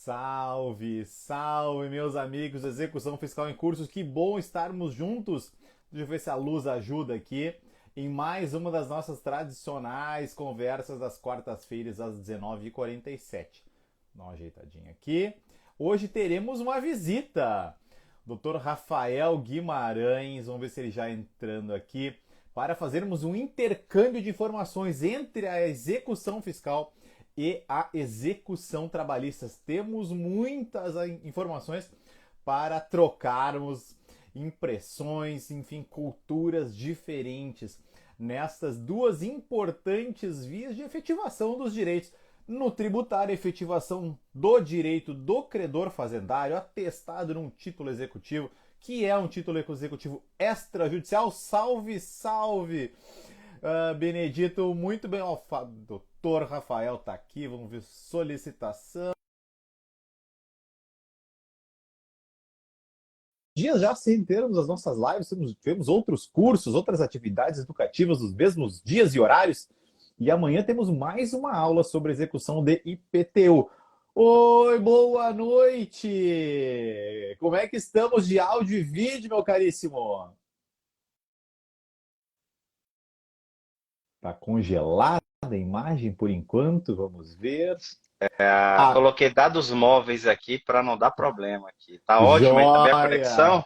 Salve, salve, meus amigos, Execução Fiscal em Cursos. Que bom estarmos juntos. Deixa eu ver se a luz ajuda aqui em mais uma das nossas tradicionais conversas das quartas-feiras às 19h47. Dá uma ajeitadinha aqui. Hoje teremos uma visita. Dr. Rafael Guimarães, vamos ver se ele já entrando aqui, para fazermos um intercâmbio de informações entre a execução fiscal e a execução trabalhista. Temos muitas informações para trocarmos impressões, enfim, culturas diferentes nestas duas importantes vias de efetivação dos direitos. No tributário, efetivação do direito do credor fazendário, atestado num título executivo, que é um título executivo extrajudicial. Salve, salve! Benedito, muito bem. Doutor Rafael tá aqui, vamos ver solicitação. Dias já sim, termos as nossas lives, tivemos outros cursos, outras atividades educativas nos mesmos dias e horários. E amanhã temos mais uma aula sobre execução de IPTU. Oi, boa noite! Como é que estamos de áudio e vídeo, meu caríssimo? Tá congelada a imagem por enquanto, vamos ver. Ah, Coloquei dados móveis aqui para não dar problema aqui. Tá ótimo aí também a conexão?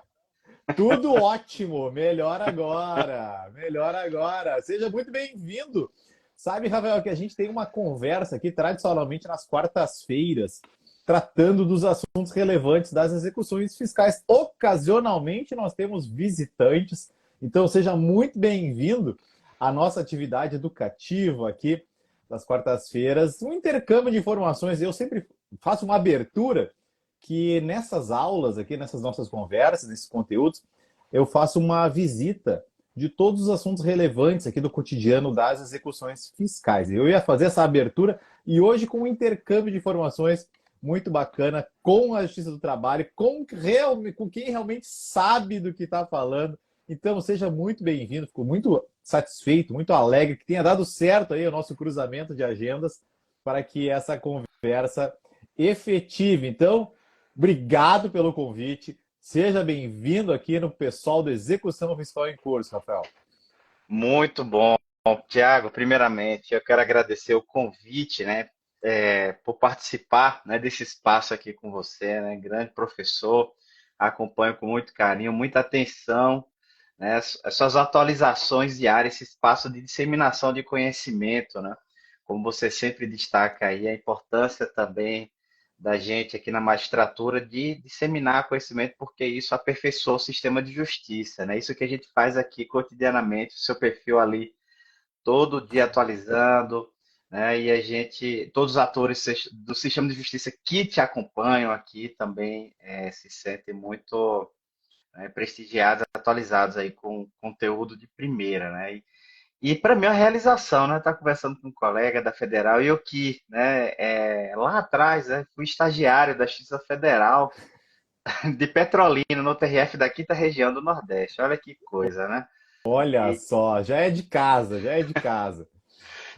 joia! Tudo ótimo, melhor agora, melhor agora. Seja muito bem-vindo. Sabe, Rafael, que a gente tem uma conversa aqui tradicionalmente nas quartas-feiras, tratando dos assuntos relevantes das execuções fiscais. Ocasionalmente nós temos visitantes, então seja muito bem-vindo à nossa atividade educativa aqui das quartas-feiras, um intercâmbio de informações. Eu sempre faço uma abertura que nessas aulas aqui, nessas nossas conversas, nesses conteúdos, eu faço uma visita de todos os assuntos relevantes aqui do cotidiano das execuções fiscais. Eu ia fazer essa abertura e hoje com um intercâmbio de informações muito bacana com a Justiça do Trabalho, com quem realmente sabe do que está falando. Então, seja muito bem-vindo, fico muito satisfeito, muito alegre que tenha dado certo aí o nosso cruzamento de agendas para que essa conversa efetive. Então, obrigado pelo convite. Seja bem-vindo aqui no pessoal do Execução Fiscal em Curso, Rafael. Muito bom, Tiago. Primeiramente, eu quero agradecer o convite, né, por participar, né, desse espaço aqui com você, né, grande professor. Acompanho com muito carinho, muita atenção, né, as suas atualizações diárias, esse espaço de disseminação de conhecimento, né? Como você sempre destaca aí, a importância também da gente aqui na magistratura de disseminar conhecimento, porque isso aperfeiçoa o sistema de justiça, né? Isso que a gente faz aqui cotidianamente, o seu perfil ali todo dia atualizando, né? E a gente, todos os atores do sistema de justiça que te acompanham aqui também se sentem muito prestigiados, atualizados aí com conteúdo de primeira, né? E para mim é uma realização, né? Estar conversando com um colega da Federal e eu que, né, lá atrás, né, fui estagiário da Justiça Federal de Petrolina, no TRF da Quinta Região do Nordeste. Olha que coisa, né? Olha E só, já é de casa, já é de casa.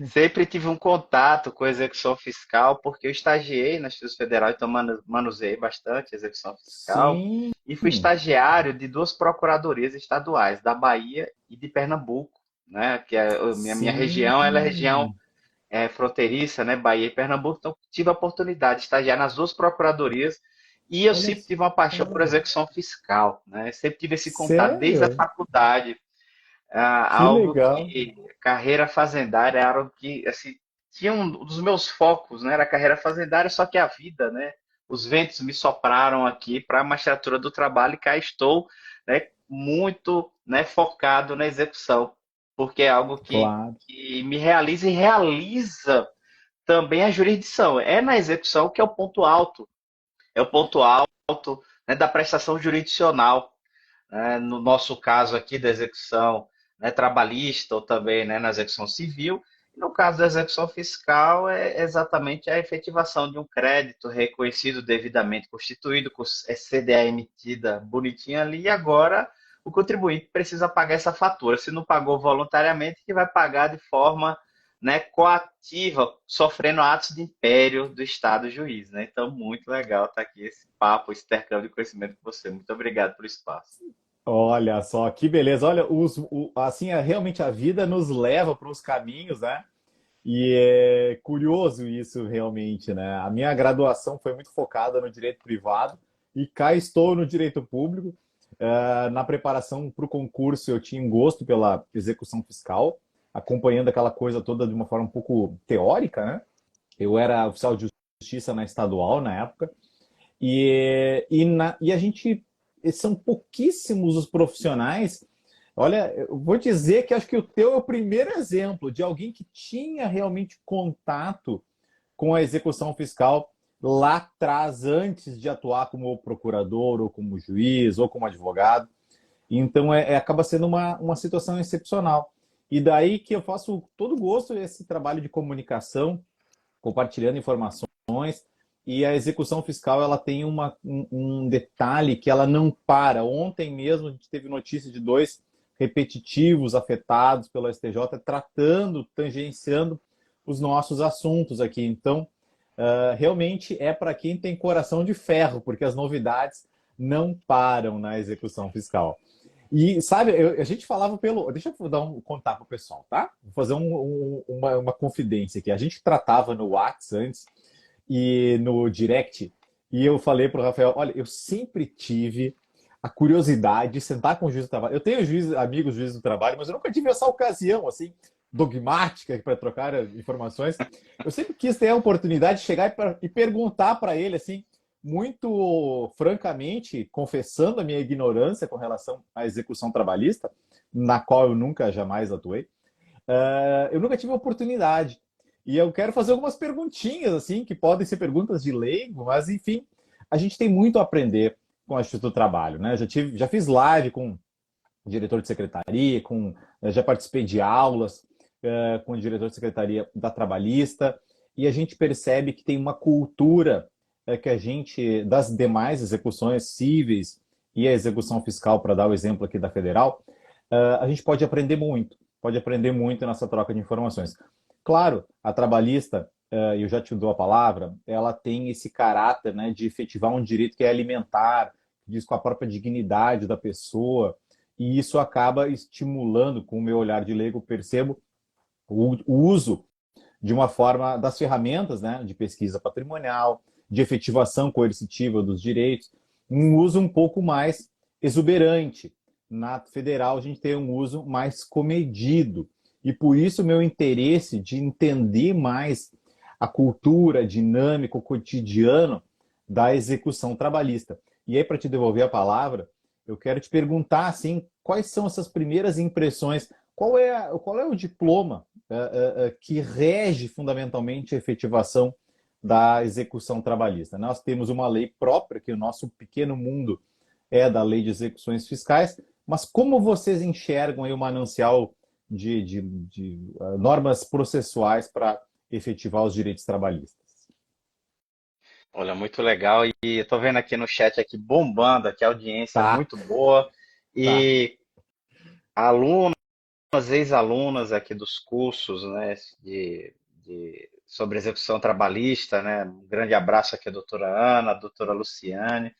sempre tive um contato com a execução fiscal, porque eu estagiei na Justiça Federal, então manuseei bastante a execução fiscal. Sim, E fui estagiário de duas procuradorias estaduais, da Bahia e de Pernambuco, né? Que é a minha sim. região, ela é região fronteiriça, né, Bahia e Pernambuco, então tive a oportunidade de estagiar nas duas procuradorias e eu Olha sempre tive uma paixão por só. execução fiscal, né? Sempre tive esse contato desde a Sério? faculdade, Que algo legal. que carreira fazendária era algo que assim tinha um dos meus focos, né? Era a carreira fazendária, só que a vida, né? Os ventos me sopraram aqui para a magistratura do trabalho e cá estou, né? Muito, né? Focado na execução, porque é algo Claro. que me realiza e realiza também a jurisdição. É na execução que é o ponto alto, né, da prestação jurisdicional, né, no nosso caso aqui da execução, né, trabalhista ou também, né, na execução civil. E no caso da execução fiscal, é exatamente a efetivação de um crédito reconhecido devidamente constituído, com CDA emitida bonitinha ali, e agora o contribuinte precisa pagar essa fatura. Se não pagou voluntariamente, que vai pagar de forma né, coativa, sofrendo atos de império do Estado juiz, né? Então, muito legal estar aqui esse papo, esse intercâmbio de conhecimento com você. Muito obrigado pelo espaço. Olha só, que beleza. Olha, assim, realmente a vida nos leva para os caminhos, né? E é curioso isso realmente, né? A minha graduação foi muito focada no direito privado e cá estou no direito público. Na preparação para o concurso, eu tinha um gosto pela execução fiscal, acompanhando aquela coisa toda de uma forma um pouco teórica, né? Eu era oficial de justiça na estadual na época, e a gente são pouquíssimos os profissionais. Olha, eu vou dizer que acho que o teu é o primeiro exemplo de alguém que tinha realmente contato com a execução fiscal lá atrás, antes de atuar como procurador, ou como juiz, ou como advogado. Então, acaba sendo uma situação excepcional. E daí que eu faço todo gosto desse trabalho de comunicação, compartilhando informações. E a execução fiscal ela tem um detalhe que ela não para. Ontem mesmo a gente teve notícia de dois repetitivos afetados pelo STJ tratando, tangenciando os nossos assuntos aqui. Então, realmente é para quem tem coração de ferro, porque as novidades não param na execução fiscal. E, sabe, a gente falava pelo. Deixa eu contar para o pessoal, tá? Vou fazer uma confidência aqui. A gente tratava no WhatsApp antes e no direct, e eu falei para o Rafael: olha, eu sempre tive a curiosidade de sentar com o juiz do trabalho. Eu tenho amigos juízes do trabalho, mas eu nunca tive essa ocasião, assim, dogmática para trocar informações. Eu sempre quis ter a oportunidade de chegar e perguntar para ele, assim, muito francamente, confessando a minha ignorância com relação à execução trabalhista, na qual eu nunca jamais atuei. Eu nunca tive a oportunidade. E eu quero fazer algumas perguntinhas, assim, que podem ser perguntas de leigo, mas, enfim, a gente tem muito a aprender com a Justiça do Trabalho, né? Já fiz live com o diretor de secretaria, já participei de aulas com o diretor de secretaria da Trabalhista, e a gente percebe que tem uma cultura que a gente, das demais execuções cíveis e a execução fiscal, para dar o exemplo aqui da federal, a gente pode aprender muito nessa troca de informações. Claro, a trabalhista, eu já te dou a palavra, ela tem esse caráter, né, de efetivar um direito que é alimentar, diz com a própria dignidade da pessoa, e isso acaba estimulando, com o meu olhar de leigo, percebo o uso de uma forma das ferramentas, né, de pesquisa patrimonial, de efetivação coercitiva dos direitos, um uso um pouco mais exuberante. Na federal, a gente tem um uso mais comedido. E por isso, meu interesse de entender mais a cultura, a dinâmica, o cotidiano da execução trabalhista. E aí, para te devolver a palavra, eu quero te perguntar, assim, quais são essas primeiras impressões? Qual é o diploma que rege fundamentalmente a efetivação da execução trabalhista? Nós temos uma lei própria, que o nosso pequeno mundo é da lei de execuções fiscais, mas como vocês enxergam aí o manancial de normas processuais para efetivar os direitos trabalhistas? Olha, muito legal. E eu tô vendo aqui no chat aqui bombando, aqui a audiência Tá, muito boa. tá. E alunos, ex-alunas aqui dos cursos, né, sobre execução trabalhista, né? Um grande abraço aqui à doutora Ana, à doutora Luciane,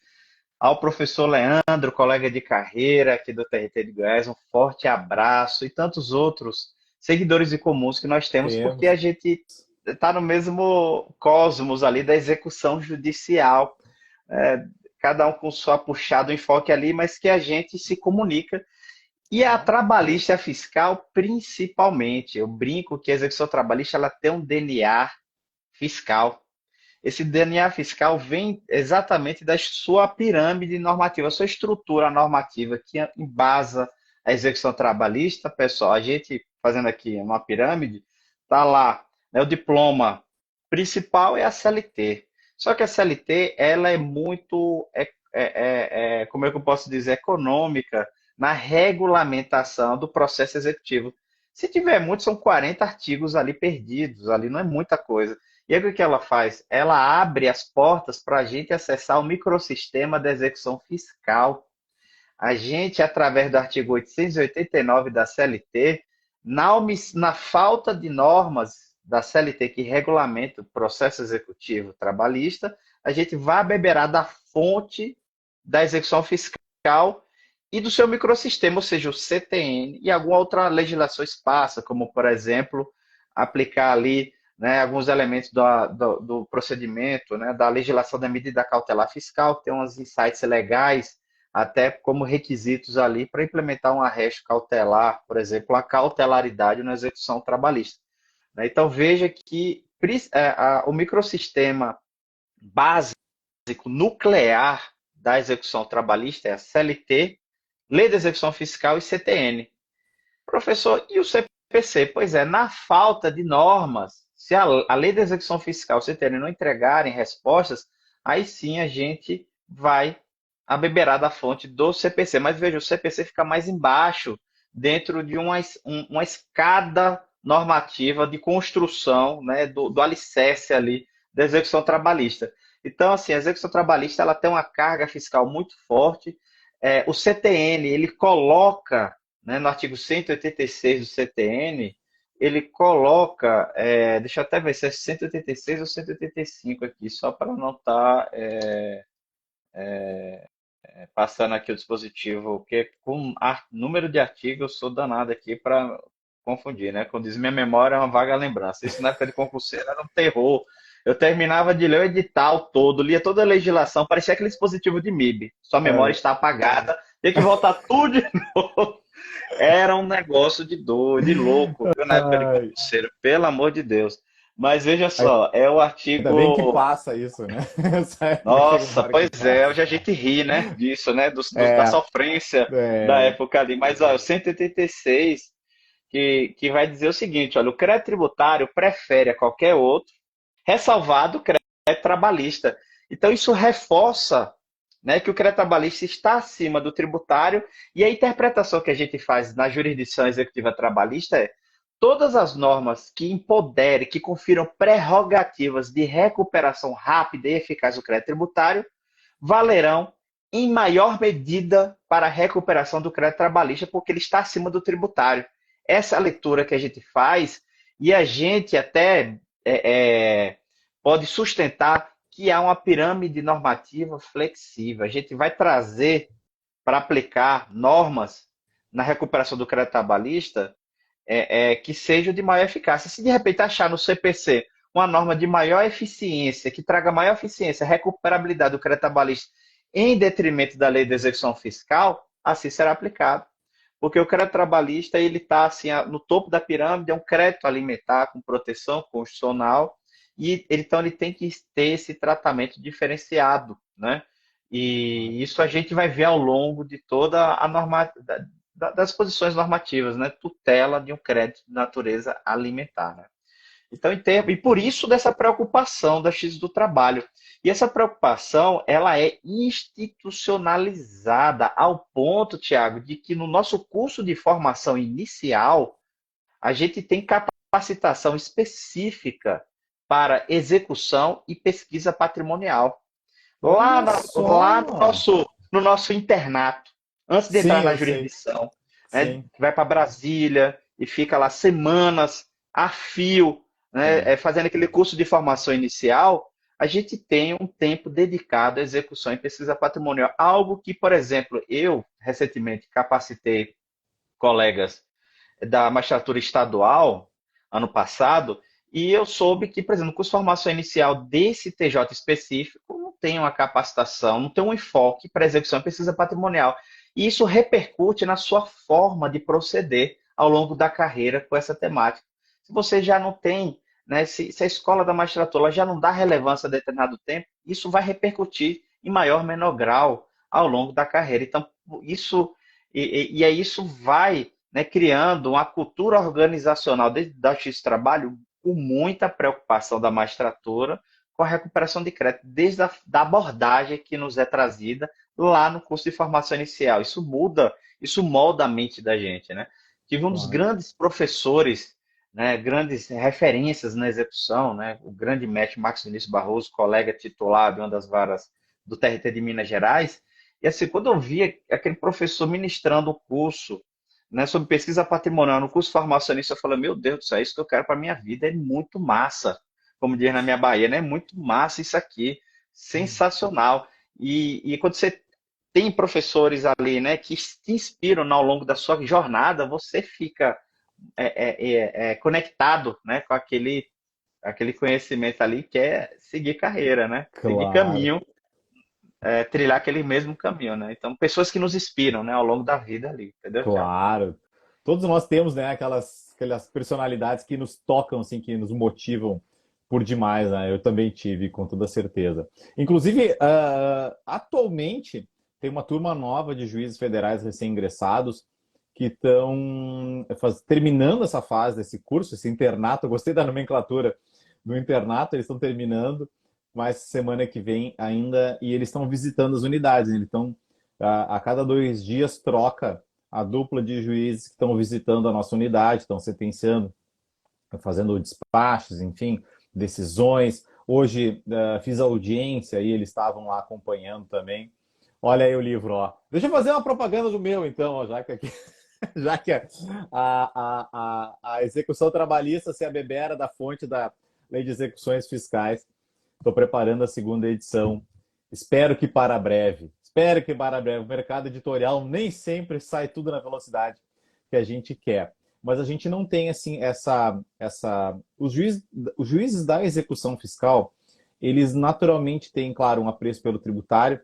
ao professor Leandro, colega de carreira aqui do TRT de Goiás, um forte abraço e tantos outros seguidores e comuns que nós temos, porque Temos. a gente está no mesmo cosmos ali da execução judicial, é, cada um com sua puxada, um enfoque ali, mas que a gente se comunica. E a trabalhista e a fiscal, principalmente. Eu brinco que a execução trabalhista ela tem um DNA fiscal. Esse DNA fiscal vem exatamente da sua pirâmide normativa, sua estrutura normativa que embasa a execução trabalhista. Pessoal, a gente fazendo aqui uma pirâmide, tá lá, né, o diploma principal é a CLT. Só que a CLT ela é muito, como é que eu posso dizer, econômica na regulamentação do processo executivo. Se tiver muito, são 40 artigos ali perdidos, ali não é muita coisa. E aí o que ela faz? Ela abre as portas para a gente acessar o microsistema da execução fiscal. A gente, através do artigo 889 da CLT, na falta de normas da CLT que regulamenta o processo executivo trabalhista, a gente vai beberar da fonte da execução fiscal e do seu microsistema, ou seja, o CTN, e alguma outra legislação esparsa, como, por exemplo, aplicar ali, né, alguns elementos do procedimento, né, da legislação da medida cautelar fiscal, que tem uns insights legais, até como requisitos ali para implementar um arresto cautelar, por exemplo, a cautelaridade na execução trabalhista. Né? Então, veja que o microsistema básico nuclear da execução trabalhista é a CLT, Lei de Execução Fiscal e CTN. Professor, e o CPC? Pois é, na falta de normas, se a Lei de Execução Fiscal e o CTN não entregarem respostas, aí sim a gente vai abeberar da fonte do CPC. Mas veja, o CPC fica mais embaixo, dentro de uma escada normativa de construção, né, do alicerce ali da execução trabalhista. Então, assim, a execução trabalhista ela tem uma carga fiscal muito forte. O CTN, ele coloca, né, no artigo 186 do CTN, ele coloca, deixa eu até ver se é 186 ou 185 aqui, só para não estar passando aqui o dispositivo, porque com número de artigos eu sou danado aqui para confundir, né? Quando diz minha memória é uma vaga lembrança. Isso na época de concurseiro era um terror. Eu terminava de ler o edital todo, lia toda a legislação, parecia aquele dispositivo de MIB. Sua memória É. está apagada, tem que voltar tudo de novo. Era um negócio de doido, de louco, viu, na época de Ai, concurseiro, pelo amor de Deus. Mas veja só, é o ainda bem que artigo. passa isso, né? Essa época chega uma Nossa, hora que pois é, passa. hoje a gente ri, né, disso, né, da É, sofrência da é, época ali. Mas, ó, o 186, que vai dizer o seguinte, olha, o crédito tributário prefere a qualquer outro, ressalvado o crédito trabalhista. Então, isso reforça, né, que o crédito trabalhista está acima do tributário e a interpretação que a gente faz na jurisdição executiva trabalhista é todas as normas que empoderem, que confiram prerrogativas de recuperação rápida e eficaz do crédito tributário valerão em maior medida para a recuperação do crédito trabalhista, porque ele está acima do tributário. Essa é a leitura que a gente faz e a gente até pode sustentar que há uma pirâmide normativa flexível. A gente vai trazer para aplicar normas na recuperação do crédito trabalhista que sejam de maior eficácia. Se de repente achar no CPC uma norma de maior eficiência, que traga maior eficiência, recuperabilidade do crédito trabalhista em detrimento da lei de execução fiscal, assim será aplicado. Porque o crédito trabalhista ele está assim, no topo da pirâmide, é um crédito alimentar com proteção constitucional, e então ele tem que ter esse tratamento diferenciado, né? E isso a gente vai ver ao longo de toda a norma, das posições normativas, né? Tutela de um crédito de natureza alimentar, né? Então, e por isso dessa preocupação da X do trabalho. E essa preocupação, ela é institucionalizada ao ponto, Tiago, de que no nosso curso de formação inicial, a gente tem capacitação específica para execução e pesquisa patrimonial. olha Lá só! no nosso internato, antes de entrar Sim, na eu sei. jurisdição, né, Sim, vai para Brasília e fica lá semanas a fio, né, sim. fazendo aquele curso de formação inicial, a gente tem um tempo dedicado à execução e pesquisa patrimonial. Algo que, por exemplo, eu recentemente capacitei colegas da magistratura estadual, ano passado, e eu soube que, por exemplo, no curso de formação inicial desse TJ específico, não tem uma capacitação, não tem um enfoque para execução e pesquisa patrimonial. E isso repercute na sua forma de proceder ao longo da carreira com essa temática. Se você já não tem, né, se a escola da magistratura já não dá relevância a determinado tempo, isso vai repercutir em maior ou menor grau ao longo da carreira. Então, isso, e aí isso vai, né, criando uma cultura organizacional da Justiça do Trabalho com muita preocupação da magistratura com a recuperação de crédito, desde da abordagem que nos é trazida lá no curso de formação inicial. Isso muda, isso molda a mente da gente, né? Tive um dos Claro. grandes professores, né, grandes referências na execução, né, o grande mestre Marcos Vinícius Barroso, colega titular de uma das varas do TRT de Minas Gerais, e assim, quando eu via aquele professor ministrando o curso, né, sobre pesquisa patrimonial no curso formacionista, eu falei, meu Deus do céu, é isso que eu quero para minha vida, é muito massa. Como diz na minha Bahia, né? É muito massa isso aqui, sensacional. E quando você tem professores ali, né, que te inspiram ao longo da sua jornada, você fica conectado, né, com aquele conhecimento ali que é seguir carreira, né? Seguir Claro, caminho, trilhar aquele mesmo caminho, né? Então, pessoas que nos inspiram, né, ao longo da vida ali, entendeu, Thiago? claro. Todos nós temos, né, aquelas personalidades que nos tocam, assim, que nos motivam por demais, né? Eu também tive, com toda certeza. Inclusive, atualmente, tem uma turma nova de juízes federais recém-ingressados que estão terminando essa fase desse curso, esse internato. Eu gostei da nomenclatura do internato, eles estão terminando, mas semana que vem ainda, e eles estão visitando as unidades, né? Eles estão, a cada 2 dias, troca a dupla de juízes que estão visitando a nossa unidade, estão sentenciando, fazendo despachos, enfim, decisões. Hoje fiz audiência e eles estavam lá acompanhando também. Olha aí o livro, ó. Deixa eu fazer uma propaganda do meu, então, ó, já que aqui, já que a execução trabalhista se abebera da fonte da Lei de Execuções Fiscais. Estou preparando a segunda edição. Espero que para breve. Espero que para breve. O mercado editorial nem sempre sai tudo na velocidade que a gente quer. Mas a gente não tem assim os juízes da execução fiscal, eles naturalmente têm, claro, um apreço pelo tributário,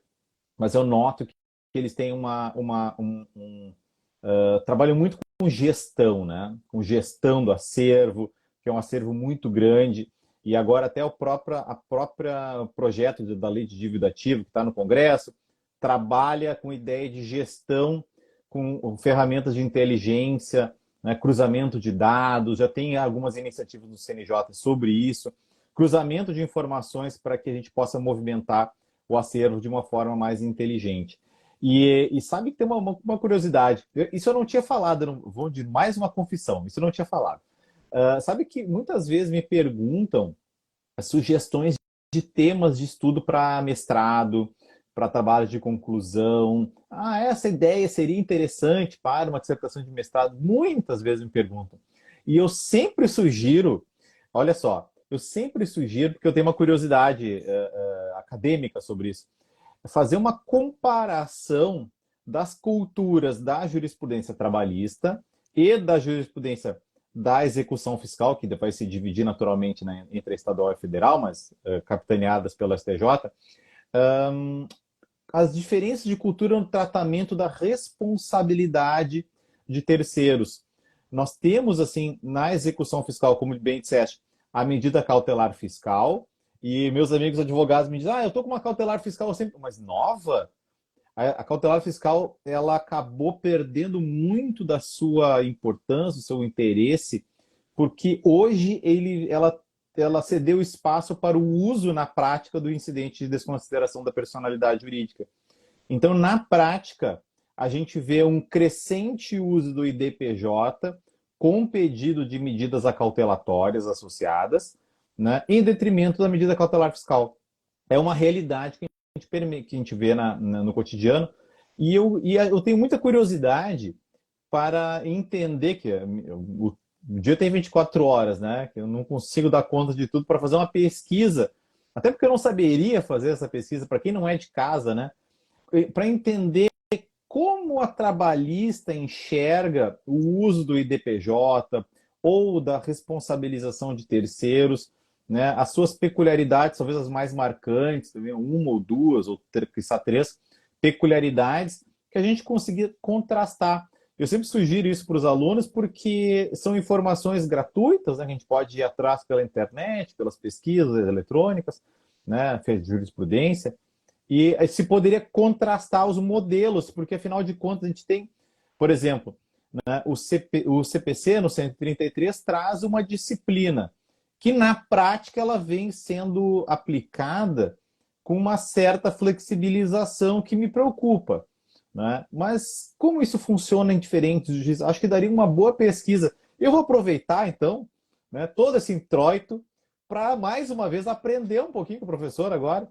mas eu noto que eles têm trabalham muito com gestão, né? Com gestão do acervo, que é um acervo muito grande. E agora até a própria projeto da lei de dívida ativa que está no Congresso trabalha com ideia de gestão, com ferramentas de inteligência, né, cruzamento de dados, já tem algumas iniciativas do CNJ sobre isso, cruzamento de informações para que a gente possa movimentar o acervo de uma forma mais inteligente. E sabe que tem uma curiosidade, isso eu não tinha falado, vou de mais uma confissão, isso eu não tinha falado. Sabe que muitas vezes me perguntam sugestões de temas de estudo para mestrado, para trabalho de conclusão. Ah, essa ideia seria interessante para uma dissertação de mestrado. Muitas vezes me perguntam. E eu sempre sugiro, olha só, eu sempre sugiro, porque eu tenho uma curiosidade acadêmica sobre isso, fazer uma comparação das culturas da jurisprudência trabalhista e da jurisprudência da execução fiscal, que vai se dividir naturalmente, né, entre a estadual e a federal, mas capitaneadas pelo STJ, as diferenças de cultura no tratamento da responsabilidade de terceiros. Nós temos, assim, na execução fiscal, como bem disseste, a medida cautelar fiscal, e meus amigos advogados me dizem, eu estou com uma cautelar fiscal sempre, mas nova? A cautelar fiscal, ela acabou perdendo muito da sua importância, do seu interesse, porque hoje ela cedeu espaço para o uso na prática do incidente de desconsideração da personalidade jurídica. Então, na prática, a gente vê um crescente uso do IDPJ com pedido de medidas acautelatórias associadas, né, em detrimento da medida cautelar fiscal. É uma realidade que a gente vê no cotidiano. E eu tenho muita curiosidade para entender que o dia tem 24 horas, né? Que eu não consigo dar conta de tudo para fazer uma pesquisa. Até porque eu não saberia fazer essa pesquisa para quem não é de casa, né? Para entender como a trabalhista enxerga o uso do IDPJ ou da responsabilização de terceiros, né? As suas peculiaridades, talvez as mais marcantes, uma ou duas, ou quizá três peculiaridades que a gente conseguir contrastar. Eu sempre sugiro isso para os alunos porque são informações gratuitas, né, que a gente pode ir atrás pela internet, pelas pesquisas eletrônicas, né, de jurisprudência, e se poderia contrastar os modelos, porque afinal de contas a gente tem, por exemplo, né, o CPC no 133 traz uma disciplina que na prática ela vem sendo aplicada com uma certa flexibilização que me preocupa, né? Mas como isso funciona em diferentes juízes, acho que daria uma boa pesquisa. Eu vou aproveitar, então, né, todo esse introito para, mais uma vez, aprender um pouquinho com o professor agora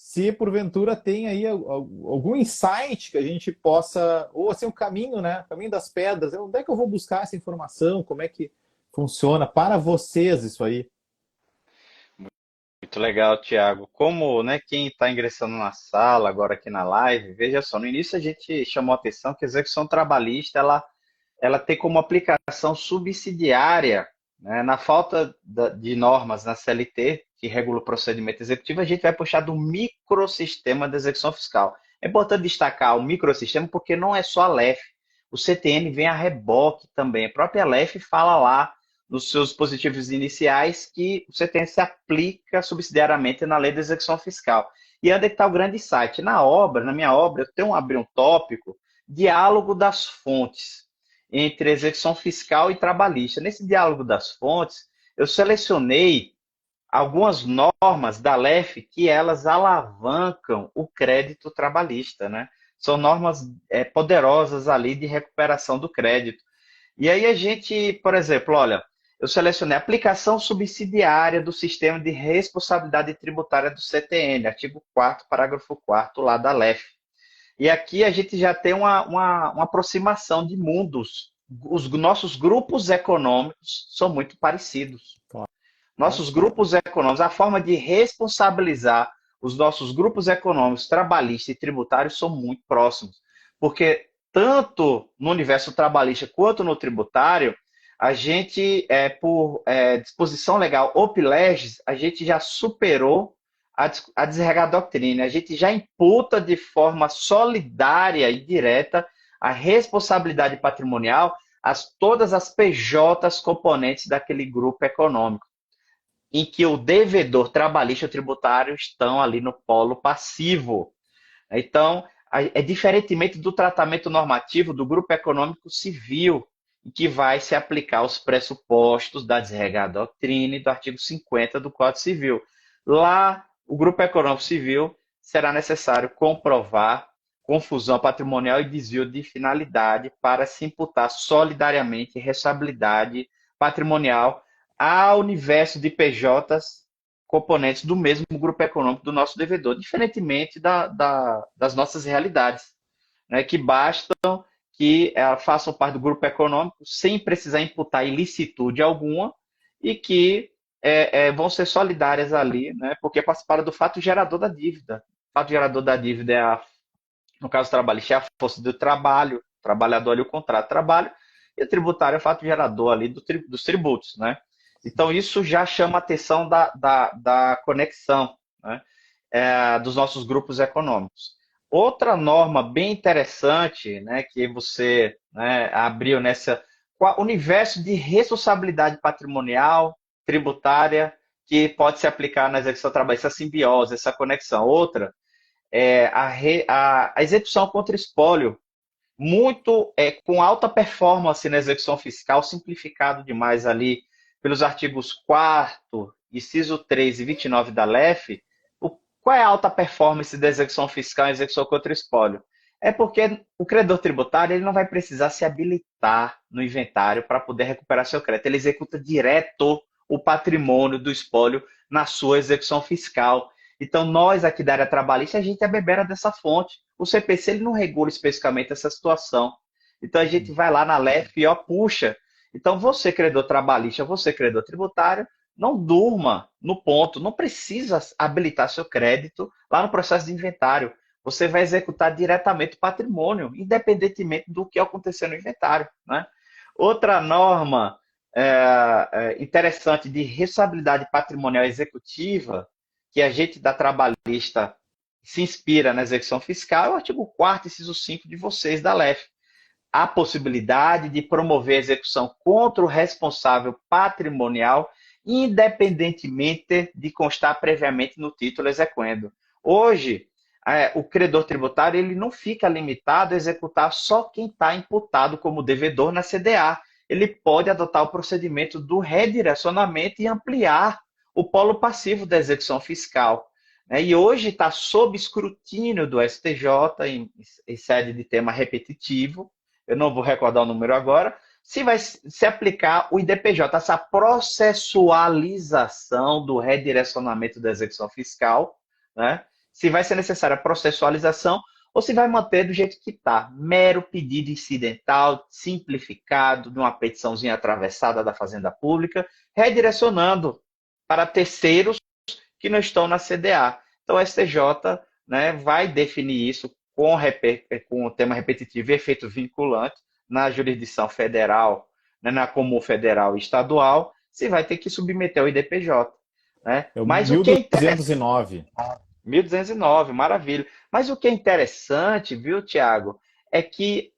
se porventura tem aí algum insight que a gente possa, ou assim, o caminho, né? O caminho das pedras. Onde é que eu vou buscar essa informação? Como é que funciona para vocês isso aí? Muito legal, Thiago. Como, né, quem está ingressando na sala, agora aqui na live, veja só, no início a gente chamou a atenção que a execução trabalhista, ela tem como aplicação subsidiária, né, na falta de normas na CLT, que regula o procedimento executivo, a gente vai puxar do microsistema de execução fiscal. É importante destacar o microsistema porque não é só a LEF. O CTN vem a reboque também. A própria LEF fala lá nos seus dispositivos iniciais que o CTN se aplica subsidiariamente na lei de execução fiscal. E onde está o grande insight? Na minha obra, eu tenho abrir um tópico, diálogo das fontes entre execução fiscal e trabalhista. Nesse diálogo das fontes, eu selecionei algumas normas da LEF que elas alavancam o crédito trabalhista, né? São normas poderosas ali de recuperação do crédito. E aí a gente, por exemplo, olha, eu selecionei a aplicação subsidiária do sistema de responsabilidade tributária do CTN, artigo 4º, parágrafo 4º lá da LEF. E aqui a gente já tem uma aproximação de mundos. Os nossos grupos econômicos são muito parecidos. Claro. Nossos grupos econômicos, a forma de responsabilizar os nossos grupos econômicos, trabalhistas e tributários são muito próximos. Porque tanto no universo trabalhista quanto no tributário, a gente, por disposição legal OPLEGES, a gente já superou a desregar doutrina. A gente já imputa de forma solidária e direta a responsabilidade patrimonial a todas as PJs componentes daquele grupo econômico, em que o devedor trabalhista e tributário estão ali no polo passivo. Então, é diferentemente do tratamento normativo do grupo econômico civil, em que vai se aplicar os pressupostos da desregada doutrina e do artigo 50 do Código Civil. Lá, o grupo econômico civil será necessário comprovar confusão patrimonial e desvio de finalidade para se imputar solidariamente responsabilidade patrimonial ao universo de PJs componentes do mesmo grupo econômico do nosso devedor, diferentemente das nossas realidades, né, que bastam que façam parte do grupo econômico sem precisar imputar ilicitude alguma e que vão ser solidárias ali, né, porque participaram do fato gerador da dívida. O fato gerador da dívida no caso trabalhista, é a força do trabalho, o trabalhador ali, o contrato de trabalho, e o tributário é o fato gerador ali dos tributos, né? Então, isso já chama a atenção da conexão, né, dos nossos grupos econômicos. Outra norma bem interessante, né, que você, né, abriu nessa universo de responsabilidade patrimonial, tributária, que pode se aplicar na execução trabalhista, essa simbiose, essa conexão. Outra é a execução contra espólio, muito com alta performance na execução fiscal, simplificado demais ali pelos artigos 4º, inciso 3 e 29 da LEF. Qual é a alta performance da execução fiscal e execução contra espólio? É porque o credor tributário ele não vai precisar se habilitar no inventário para poder recuperar seu crédito. Ele executa direto o patrimônio do espólio na sua execução fiscal. Então, nós aqui da área trabalhista, a gente é bebeira dessa fonte. O CPC ele não regula especificamente essa situação. Então, a gente vai lá na LEF e puxa. Então, você, credor trabalhista, você, credor tributário, não durma no ponto, não precisa habilitar seu crédito lá no processo de inventário. Você vai executar diretamente o patrimônio, independentemente do que acontecer no inventário, né? Outra norma interessante de responsabilidade patrimonial executiva, que a gente da trabalhista se inspira na execução fiscal, é o artigo 4º, inciso 5 de vocês da LEF. A possibilidade de promover a execução contra o responsável patrimonial, independentemente de constar previamente no título exequendo. Hoje, o credor tributário ele não fica limitado a executar só quem está imputado como devedor na CDA. Ele pode adotar o procedimento do redirecionamento e ampliar o polo passivo da execução fiscal. E hoje está sob escrutínio do STJ, em sede de tema repetitivo, eu não vou recordar o número agora, se vai se aplicar o IDPJ, essa processualização do redirecionamento da execução fiscal, né? se vai ser necessária a processualização ou se vai manter do jeito que está. Mero pedido incidental, simplificado, de uma petiçãozinha atravessada da Fazenda Pública, redirecionando para terceiros que não estão na CDA. Então, o STJ, né, vai definir isso com o tema repetitivo e efeito vinculante na jurisdição federal, né, na comum federal e estadual, se vai ter que submeter ao IDPJ. Né? É o Mas o que é interessante. 1209. 1209, maravilha. Mas o que é interessante, viu, Tiago, é que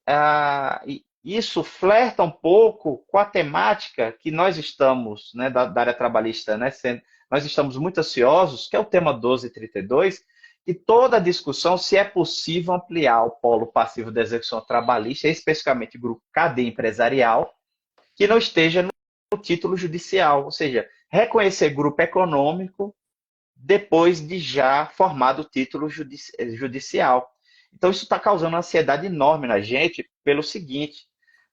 isso flerta um pouco com a temática que nós estamos, né, da área trabalhista, né, nós estamos muito ansiosos, que é o tema 1232, e toda a discussão se é possível ampliar o polo passivo da execução trabalhista, especificamente o grupo cadeia empresarial, que não esteja no título judicial, ou seja, reconhecer grupo econômico depois de já formado o título judicial. Então, isso está causando uma ansiedade enorme na gente pelo seguinte,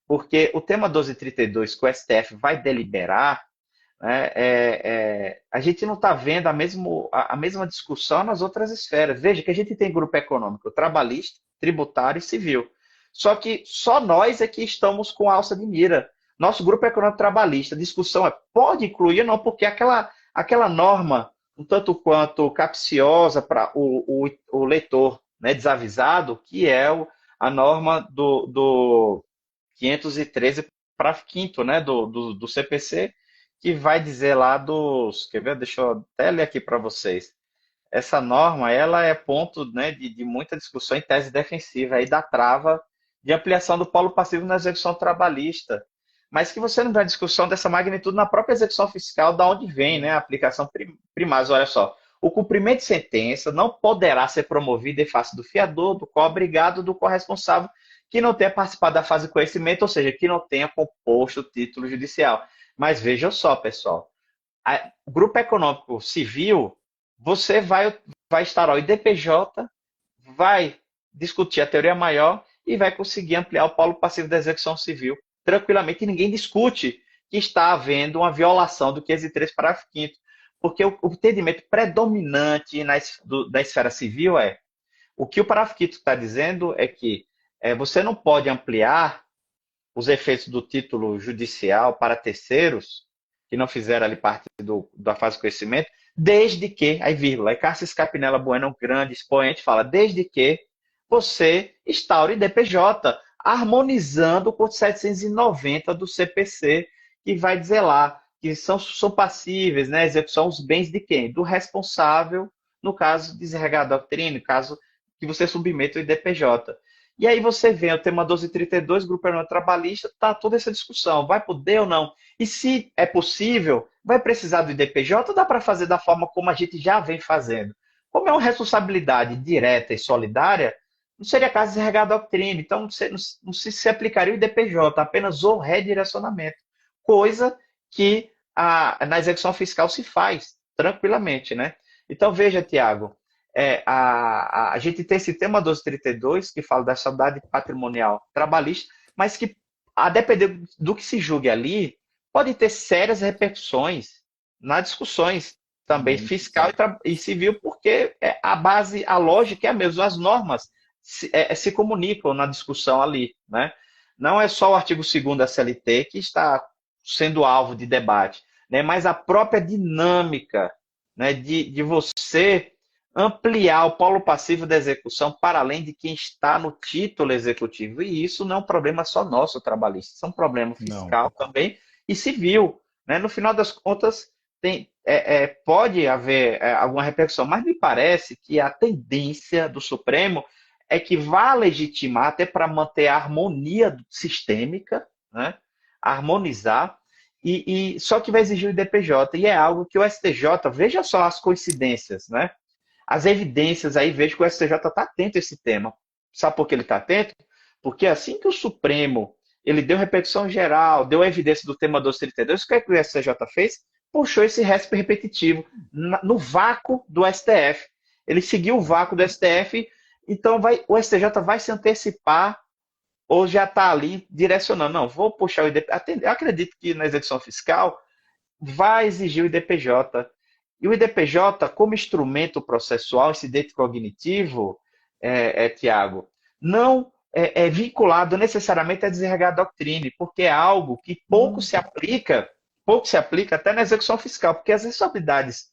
porque o tema 1232 que o STF vai deliberar, né, a gente não está vendo a mesma discussão nas outras esferas. Veja que a gente tem grupo econômico trabalhista, tributário e civil. Só que só nós é que estamos com alça de mira. Nosso grupo econômico trabalhista, a discussão pode incluir ou não, porque aquela norma um tanto quanto capciosa para o leitor, né, desavisado, que é a norma do 513 parágrafo 5º, né, do CPC, que vai dizer lá quer ver? Deixa eu até ler aqui para vocês. Essa norma, ela é ponto, né, de muita discussão em tese defensiva, aí da trava de ampliação do polo passivo na execução trabalhista, mas que você não vê a discussão dessa magnitude na própria execução fiscal, da onde vem, né, a aplicação primária. Olha só, o cumprimento de sentença não poderá ser promovido em face do fiador, do co-obrigado, do corresponsável, que não tenha participado da fase de conhecimento, ou seja, que não tenha composto o título judicial. Mas vejam só, pessoal, o grupo econômico civil, você vai estar ao IDPJ, vai discutir a teoria maior e vai conseguir ampliar o polo passivo da execução civil tranquilamente, e ninguém discute que está havendo uma violação do 503 parágrafo 5º, porque o entendimento predominante da esfera civil o que o parágrafo 5º está dizendo é que você não pode ampliar os efeitos do título judicial para terceiros que não fizeram ali parte da fase de conhecimento, desde que, aí vírgula, aí Cássio Capinella Bueno, um grande expoente, fala, desde que você instaure DPJ, harmonizando com o 790 do CPC, que vai dizer lá que são passíveis, né, execução os bens de quem? Do responsável, no caso de desregado doutrina, no caso que você submeta o IDPJ. E aí você vê o tema 1232, Grupo Econômico Trabalhista, está toda essa discussão, vai poder ou não? E se é possível, vai precisar do IDPJ ou dá para fazer da forma como a gente já vem fazendo? Como é uma responsabilidade direta e solidária, não seria caso de desregar a doutrina, então não se aplicaria o IDPJ, apenas o redirecionamento, coisa que na execução fiscal se faz tranquilamente, né? Então veja, Tiago, a gente tem esse tema 1232 que fala da saudade patrimonial trabalhista, mas que, a depender do que se julgue ali, pode ter sérias repercussões nas discussões também fiscal e civil, porque a lógica é a mesma, as normas se comunicam na discussão ali, né? Não é só o artigo 2º da CLT que está sendo alvo de debate, né? Mas a própria dinâmica, né, de você ampliar o polo passivo da execução para além de quem está no título executivo. E isso não é um problema só nosso, trabalhista, isso é um problema fiscal também e civil. Né? No final das contas, pode haver alguma repercussão, mas me parece que a tendência do Supremo é que vá legitimar, até para manter a harmonia sistêmica, né? Harmonizar, só que vai exigir o IDPJ, e é algo que o STJ, veja só as coincidências, né? As evidências aí, vejo que o STJ está atento a esse tema. Sabe por que ele está atento? Porque assim que o Supremo ele deu repercussão geral, deu evidência do tema 232, o que é que o STJ fez? Puxou esse RESP repetitivo no vácuo do STF. Ele seguiu o vácuo do STF, então o STJ vai se antecipar ou já está ali direcionando. Não, vou puxar o IDPJ. Eu acredito que na execução fiscal vai exigir o IDPJ. E o IDPJ, como instrumento processual, incidente cognitivo, Tiago, não é vinculado necessariamente a desregar a doutrina, porque é algo que pouco se aplica até na execução fiscal, porque as responsabilidades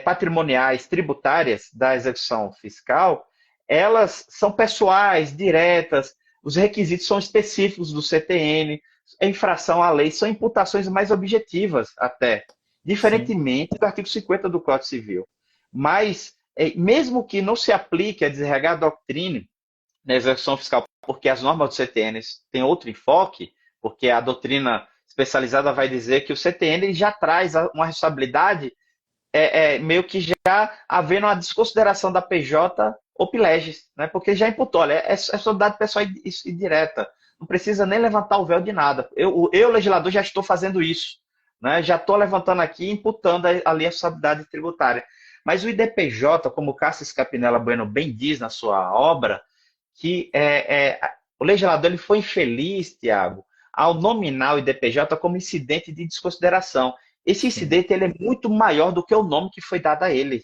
patrimoniais, tributárias da execução fiscal, elas são pessoais, diretas, os requisitos são específicos do CTN, a infração à lei, são imputações mais objetivas até, Sim. diferentemente do artigo 50 do Código Civil. Mas, mesmo que não se aplique a desregar a doutrina na execução fiscal, porque as normas do CTN têm outro enfoque, porque a doutrina especializada vai dizer que o CTN já traz uma responsabilidade meio que já havendo uma desconsideração da PJ ou PILEGES, né? Porque já imputou, olha, é sociedade pessoal e direta, não precisa nem levantar o véu de nada. Eu, legislador, já estou fazendo isso, né? Já estou levantando aqui, imputando ali a responsabilidade tributária. Mas o IDPJ, como o Cássio Scapinella Bueno bem diz na sua obra, que o legislador ele foi infeliz, Tiago, ao nominar o IDPJ como incidente de desconsideração. Esse Sim. incidente ele é muito maior do que o nome que foi dado a ele.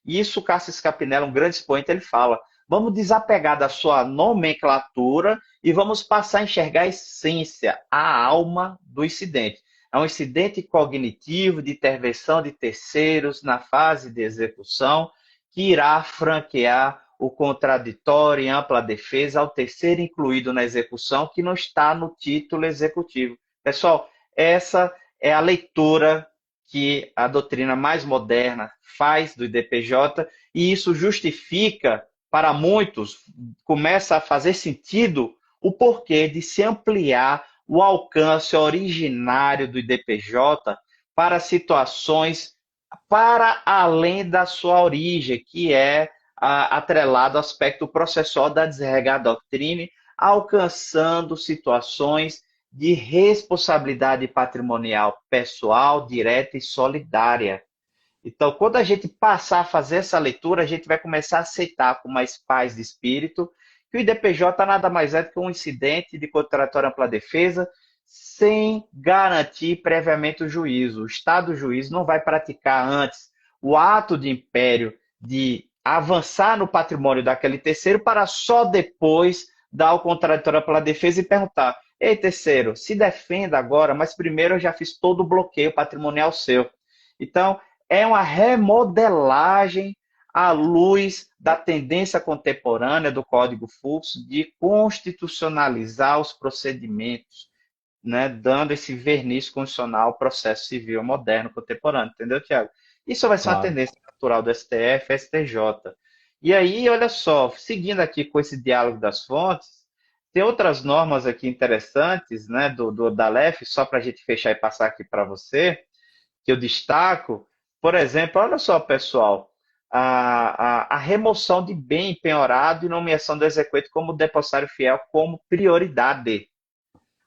E isso, Cássio Scapinella, um grande expoente, ele fala: vamos desapegar da sua nomenclatura e vamos passar a enxergar a essência, a alma do incidente. É um incidente cognitivo de intervenção de terceiros na fase de execução que irá franquear o contraditório em ampla defesa ao terceiro incluído na execução que não está no título executivo. Pessoal, essa é a leitura que a doutrina mais moderna faz do IDPJ, e isso justifica, para muitos, começa a fazer sentido o porquê de se ampliar o alcance originário do IDPJ para situações para além da sua origem, que é atrelado ao aspecto processual da desregar doutrina, alcançando situações de responsabilidade patrimonial pessoal, direta e solidária. Então, quando a gente passar a fazer essa leitura, a gente vai começar a aceitar com mais paz de espírito que o IDPJ nada mais é do que um incidente de contraditória ampla defesa sem garantir previamente o juízo. O Estado juiz não vai praticar antes o ato de império de avançar no patrimônio daquele terceiro para só depois dar o contraditório ampla defesa e perguntar: ei, terceiro, se defenda agora, mas primeiro eu já fiz todo o bloqueio patrimonial seu. Então, é uma remodelagem à luz da tendência contemporânea do Código Fluxo de constitucionalizar os procedimentos, né, dando esse verniz constitucional ao processo civil moderno contemporâneo, entendeu, Tiago? Isso vai ser uma Claro. tendência natural do STF, STJ. E aí, olha só, seguindo aqui com esse diálogo das fontes, tem outras normas aqui interessantes, né, da LEF, só para a gente fechar e passar aqui para você, que eu destaco, por exemplo, olha só, pessoal, a remoção de bem penhorado e nomeação do exequente como depositário fiel como prioridade.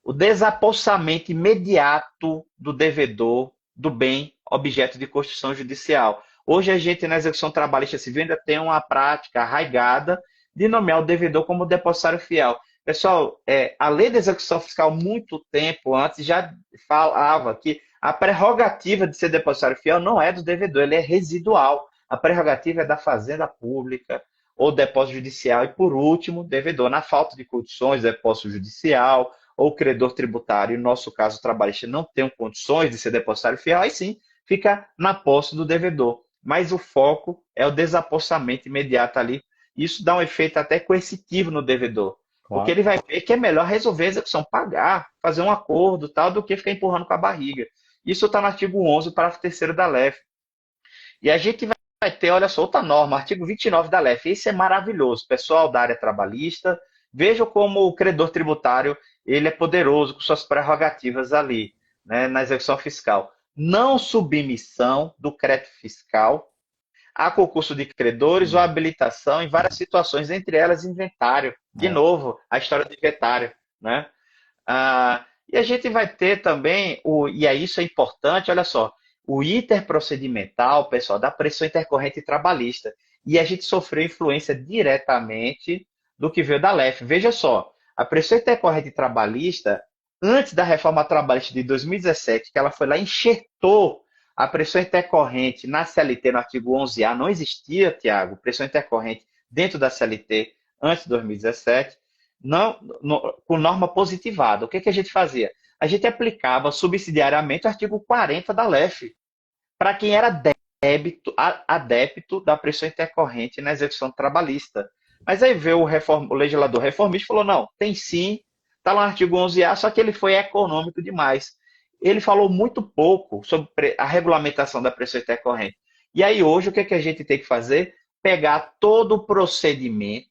O desapossamento imediato do devedor do bem objeto de construção judicial. Hoje a gente, na execução trabalhista civil, ainda tem uma prática arraigada de nomear o devedor como depositário fiel. Pessoal, a lei de execução fiscal, muito tempo antes, já falava que a prerrogativa de ser depositário fiel não é do devedor, ele é residual. A prerrogativa é da Fazenda Pública ou depósito judicial e, por último, devedor. Na falta de condições, depósito judicial ou credor tributário, no nosso caso trabalhista, não tem condições de ser depositário fiel, aí sim fica na posse do devedor. Mas o foco é o desapossamento imediato ali. Isso dá um efeito até coercitivo no devedor, porque Claro. ele vai ver que é melhor resolver a execução, pagar, fazer um acordo, tal, do que ficar empurrando com a barriga. Isso está no artigo 11, parágrafo 3º da LEF. E a gente vai ter, olha só, outra norma, artigo 29 da LEF. Isso é maravilhoso. Pessoal da área trabalhista, vejam como o credor tributário ele é poderoso com suas prerrogativas ali, né, na execução fiscal. Não submissão do crédito fiscal a concurso de credores ou habilitação em várias situações, entre elas inventário. De É. novo, a história do inventário, né? E a gente vai ter também, e aí isso é importante, olha só, o interprocedimental, pessoal, da pressão intercorrente trabalhista. E a gente sofreu influência diretamente do que veio da LEF. Veja só, a pressão intercorrente trabalhista, antes da reforma trabalhista de 2017, que ela foi lá e enxertou A pressão intercorrente na CLT, no artigo 11A, não existia, Tiago, pressão intercorrente dentro da CLT antes de 2017, não, com norma positivada. O que a gente fazia? A gente aplicava subsidiariamente o artigo 40 da LEF, para quem era adepto da pressão intercorrente na execução trabalhista. Mas aí veio o legislador reformista e falou, não, tem sim, está lá no artigo 11A, só que ele foi econômico demais. Ele falou muito pouco sobre a regulamentação da pressão intercorrente. E aí hoje o que a gente tem que fazer? Pegar todo o procedimento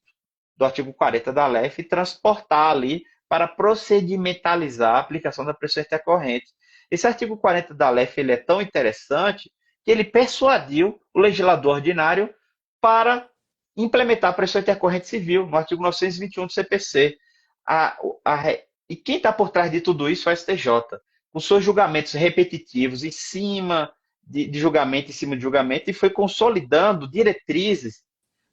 do artigo 40 da LEF e transportar ali para procedimentalizar a aplicação da pressão intercorrente. Esse artigo 40 da LEF ele é tão interessante que ele persuadiu o legislador ordinário para implementar a pressão intercorrente civil no artigo 921 do CPC. E quem está por trás de tudo isso é o STJ, com seus julgamentos repetitivos em cima de julgamento, em cima de julgamento, e foi consolidando diretrizes,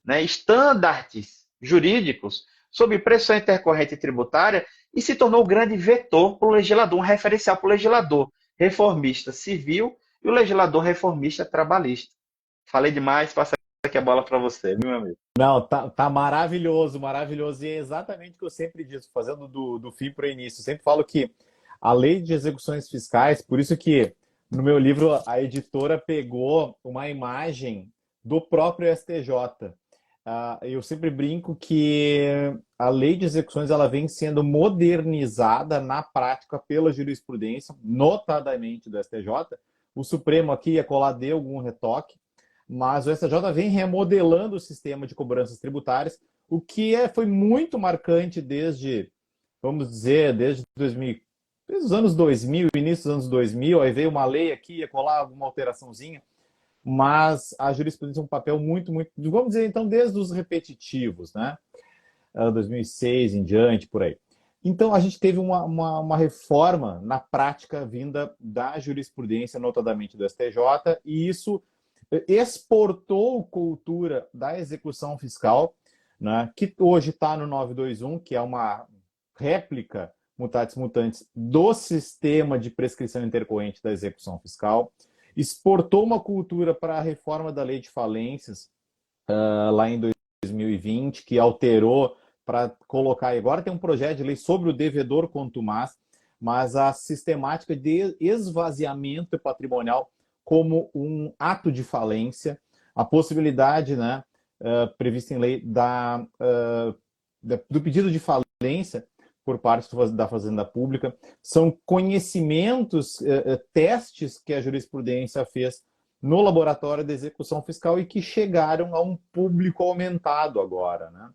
né, estándares jurídicos sobre pressão intercorrente tributária e se tornou um grande vetor para o legislador, um referencial para o legislador reformista civil e o legislador reformista trabalhista. Falei demais, passa aqui a bola para você, meu amigo. Não, tá maravilhoso, maravilhoso. E é exatamente o que eu sempre disse, fazendo do fim para o início. Eu sempre falo que a lei de execuções fiscais, por isso que no meu livro a editora pegou uma imagem do próprio STJ. Eu sempre brinco que a lei de execuções ela vem sendo modernizada na prática pela jurisprudência, notadamente do STJ. O Supremo aqui e acolá deu algum retoque, mas o STJ vem remodelando o sistema de cobranças tributárias, o que foi muito marcante desde, vamos dizer, desde 2000, desde os anos 2000, início dos anos 2000, aí veio uma lei aqui, ia colar alguma alteraçãozinha, mas a jurisprudência é um papel muito, vamos dizer então, desde os repetitivos, né? 2006 em diante, por aí. Então, a gente teve uma reforma na prática vinda da jurisprudência, notadamente do STJ, e isso exportou cultura da execução fiscal, né, que hoje está no 921, que é uma réplica, mutatis mutandis, do sistema de prescrição intercorrente da execução fiscal, exportou uma cultura para a reforma da lei de falências, lá em 2020, que alterou para colocar, agora tem um projeto de lei sobre o devedor contumaz, mas a sistemática de esvaziamento patrimonial como um ato de falência, a possibilidade, né, prevista em lei do pedido de falência por parte da Fazenda Pública, são conhecimentos, testes que a jurisprudência fez no laboratório de execução fiscal e que chegaram a um público aumentado agora, né?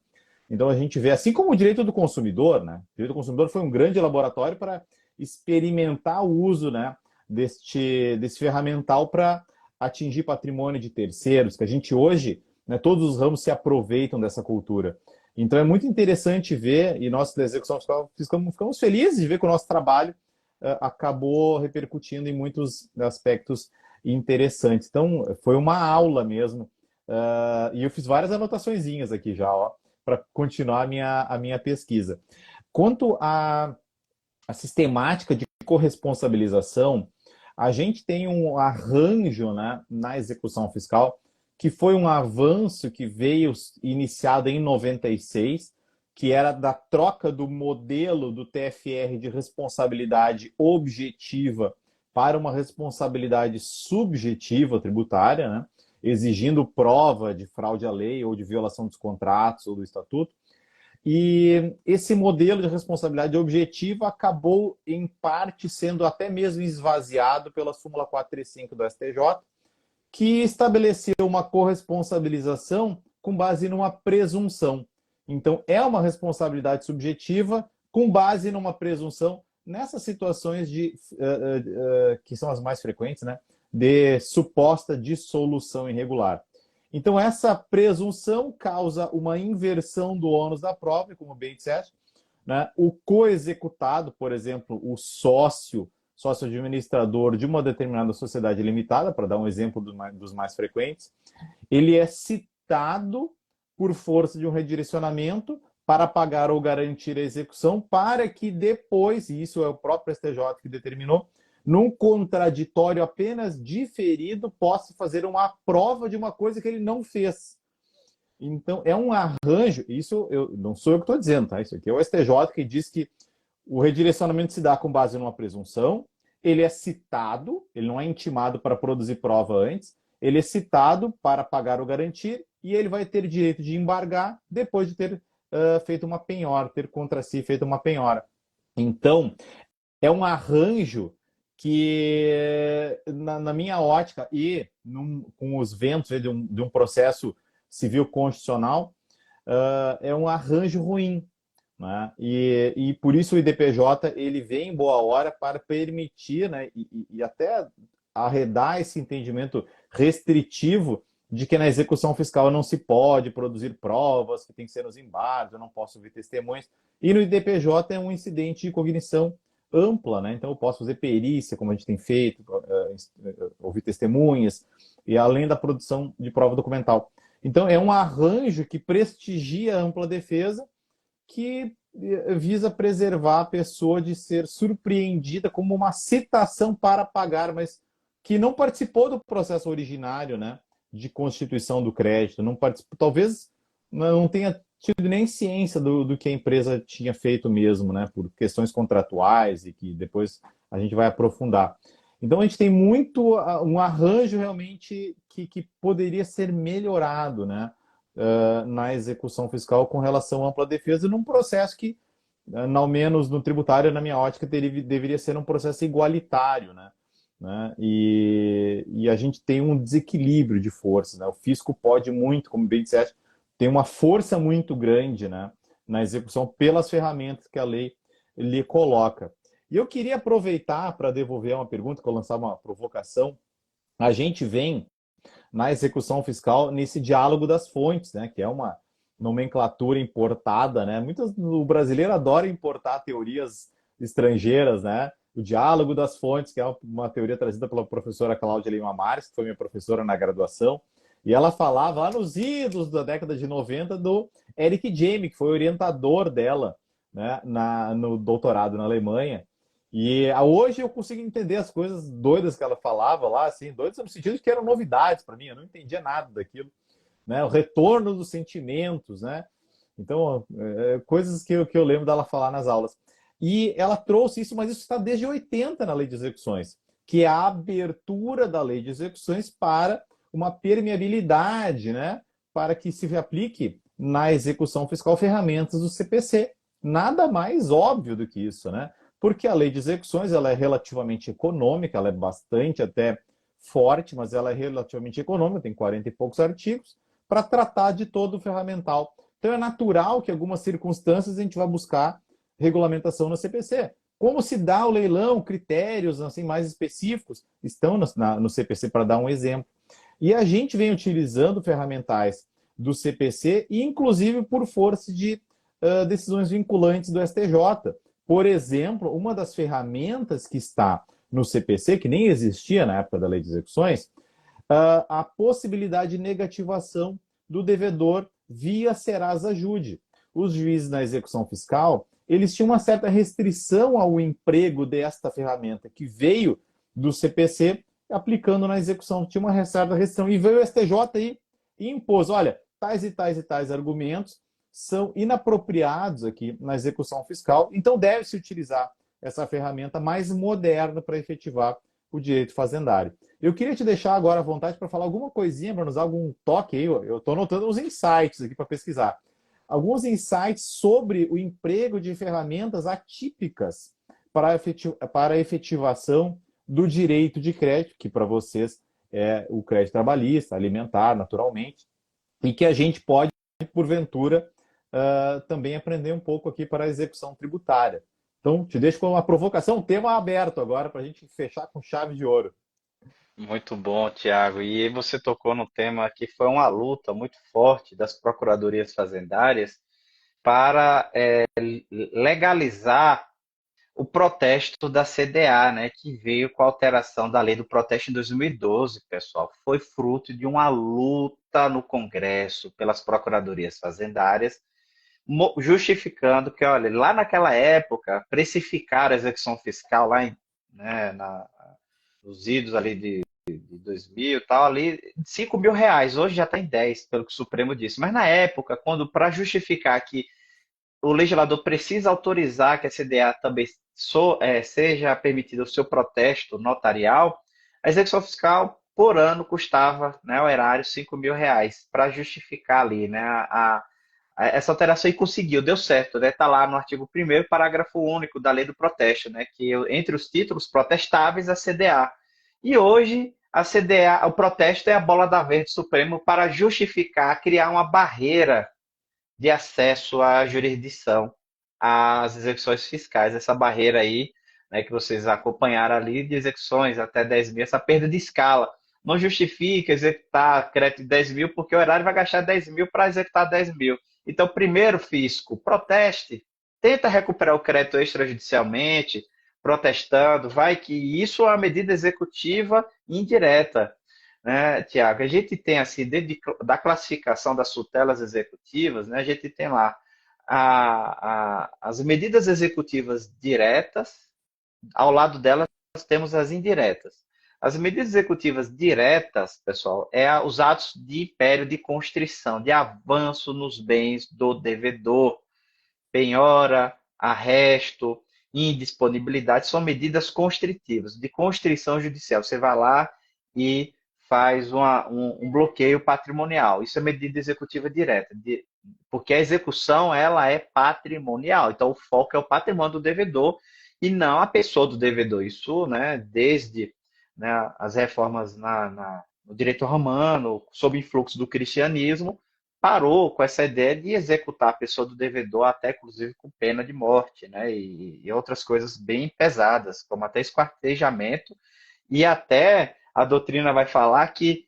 Então a gente vê, assim como o direito do consumidor, né? O direito do consumidor foi um grande laboratório para experimentar o uso, né, desse ferramental para atingir patrimônio de terceiros, que a gente hoje, né, todos os ramos se aproveitam dessa cultura. Então é muito interessante ver, e nós da execução fiscal ficamos felizes de ver que o nosso trabalho acabou repercutindo em muitos aspectos interessantes. Então foi uma aula mesmo, e eu fiz várias anotaçõezinhas aqui já, ó, para continuar a minha pesquisa. Quanto à sistemática de corresponsabilização, a gente tem um arranjo, né, na execução fiscal, que foi um avanço que veio iniciado em 96, que era da troca do modelo do TFR de responsabilidade objetiva para uma responsabilidade subjetiva tributária, né, exigindo prova de fraude à lei ou de violação dos contratos ou do estatuto. E esse modelo de responsabilidade objetiva acabou, em parte, sendo até mesmo esvaziado pela súmula 435 do STJ, que estabeleceu uma corresponsabilização com base numa presunção. Então, é uma responsabilidade subjetiva com base numa presunção nessas situações que são as mais frequentes, né, de suposta dissolução irregular. Então, essa presunção causa uma inversão do ônus da prova, como bem disseste, né? O coexecutado, por exemplo, o sócio administrador de uma determinada sociedade limitada, para dar um exemplo dos mais frequentes, ele é citado por força de um redirecionamento para pagar ou garantir a execução, para que depois, e isso é o próprio STJ que determinou, num contraditório apenas diferido, possa fazer uma prova de uma coisa que ele não fez. Então, é um arranjo, isso não sou eu que estou dizendo, tá? Isso aqui é o STJ que diz que o redirecionamento se dá com base numa presunção, ele é citado, ele não é intimado para produzir prova antes, ele é citado para pagar ou garantir e ele vai ter direito de embargar depois de ter feito uma penhora, ter contra si feito uma penhora. Então, é um arranjo que, na minha ótica, e com os ventos de um processo civil constitucional, é um arranjo ruim. Né? E por isso o IDPJ ele vem em boa hora para permitir, né, e até arredar esse entendimento restritivo de que na execução fiscal não se pode produzir provas, que tem que ser nos embargos, eu não posso ouvir testemunhas. E no IDPJ é um incidente de cognição ampla, né? Então eu posso fazer perícia, como a gente tem feito, ouvir testemunhas, e além da produção de prova documental. Então é um arranjo que prestigia a ampla defesa, que visa preservar a pessoa de ser surpreendida como uma citação para pagar, mas que não participou do processo originário, né, de constituição do crédito, não participou, talvez não tenha tido nem ciência do que a empresa tinha feito mesmo, né, por questões contratuais e que depois a gente vai aprofundar. Então a gente tem muito um arranjo realmente que poderia ser melhorado, né, na execução fiscal com relação à ampla defesa, num processo que, ao menos no tributário, na minha ótica, deveria ser um processo igualitário, né? E a gente tem um desequilíbrio de forças, né? O fisco pode muito, como bem disseste, tem uma força muito grande, né, na execução pelas ferramentas que a lei lhe coloca. E eu queria aproveitar para devolver uma pergunta, que eu lançava uma provocação. A gente vem na execução fiscal nesse diálogo das fontes, né, que é uma nomenclatura importada, né? O brasileiro adora importar teorias estrangeiras, né? O diálogo das fontes, que é uma teoria trazida pela professora Cláudia Lima Marques, que foi minha professora na graduação, e ela falava lá nos idos da década de 90 do Eric Jamie, que foi orientador dela, né, no doutorado na Alemanha. E hoje eu consigo entender as coisas doidas que ela falava lá, assim, doidas no sentido de que eram novidades para mim, eu não entendia nada daquilo, né? O retorno dos sentimentos, né? Então, coisas que eu lembro dela falar nas aulas. E ela trouxe isso, mas isso está desde 80 na lei de execuções, que é a abertura da lei de execuções para uma permeabilidade, né? Para que se aplique na execução fiscal ferramentas do CPC. Nada mais óbvio do que isso, né? Porque a lei de execuções ela é relativamente econômica, ela é bastante até forte, mas ela é relativamente econômica, tem 40 e poucos artigos, para tratar de todo o ferramental. Então é natural que em algumas circunstâncias a gente vai buscar regulamentação no CPC. Como se dá o leilão, critérios assim, mais específicos estão no CPC, para dar um exemplo. E a gente vem utilizando ferramentais do CPC, inclusive por força de decisões vinculantes do STJ. Por exemplo, uma das ferramentas que está no CPC, que nem existia na época da lei de execuções, a possibilidade de negativação do devedor via Serasa Jude. Os juízes na execução fiscal, eles tinham uma certa restrição ao emprego desta ferramenta, que veio do CPC, aplicando na execução. Tinha uma certa restrição. E veio o STJ aí e impôs, olha, tais e tais e tais argumentos são inapropriados aqui na execução fiscal, então deve-se utilizar essa ferramenta mais moderna para efetivar o direito fazendário. Eu queria te deixar agora à vontade para falar alguma coisinha, para nos dar algum toque aí. Eu estou anotando uns insights aqui para pesquisar. Alguns insights sobre o emprego de ferramentas atípicas para a efetivação do direito de crédito, que para vocês é o crédito trabalhista, alimentar, naturalmente, e que a gente pode, porventura, também aprender um pouco aqui para a execução tributária. Então, te deixo com uma provocação, um tema aberto agora, para a gente fechar com chave de ouro. Muito bom, Tiago. E aí você tocou no tema que foi uma luta muito forte das procuradorias fazendárias para legalizar o protesto da CDA, né, que veio com a alteração da lei do protesto em 2012, pessoal. Foi fruto de uma luta no Congresso pelas procuradorias fazendárias, justificando que, olha, lá naquela época, precificar a execução fiscal lá os idos ali de 2000 e tal, ali, R$ 5.000. Hoje já está em 10, pelo que o Supremo disse. Mas na época, quando para justificar que o legislador precisa autorizar que a CDA também seja permitido o seu protesto notarial, a execução fiscal por ano custava, né, o erário R$ 5.000 para justificar ali, né, essa alteração e conseguiu, deu certo, né? Está lá no artigo 1º, parágrafo único da lei do protesto, né? Que entre os títulos protestáveis a CDA. E hoje a CDA, o protesto é a bola da vez do Supremo para justificar, criar uma barreira de acesso à jurisdição às execuções fiscais. Essa barreira aí, né, que vocês acompanharam ali, de execuções até 10 mil, essa perda de escala. Não justifica executar crédito de 10 mil, porque o erário vai gastar 10 mil para executar 10 mil. Então, primeiro, fisco, proteste, tenta recuperar o crédito extrajudicialmente, protestando, vai que isso é uma medida executiva indireta, né, Tiago? A gente tem, assim, dentro da classificação das tutelas executivas, né, a gente tem lá as medidas executivas diretas, ao lado delas temos as indiretas. As medidas executivas diretas, pessoal, os atos de império de constrição, de avanço nos bens do devedor, penhora, arresto, indisponibilidade, são medidas constritivas, de constrição judicial. Você vai lá e faz um bloqueio patrimonial. Isso é medida executiva direta, porque a execução ela é patrimonial. Então, o foco é o patrimônio do devedor e não a pessoa do devedor. Isso, né, desde, né, as reformas no direito romano, sob influxo do cristianismo, parou com essa ideia de executar a pessoa do devedor até, inclusive, com pena de morte, né? E outras coisas bem pesadas, como até esquartejamento, e até a doutrina vai falar que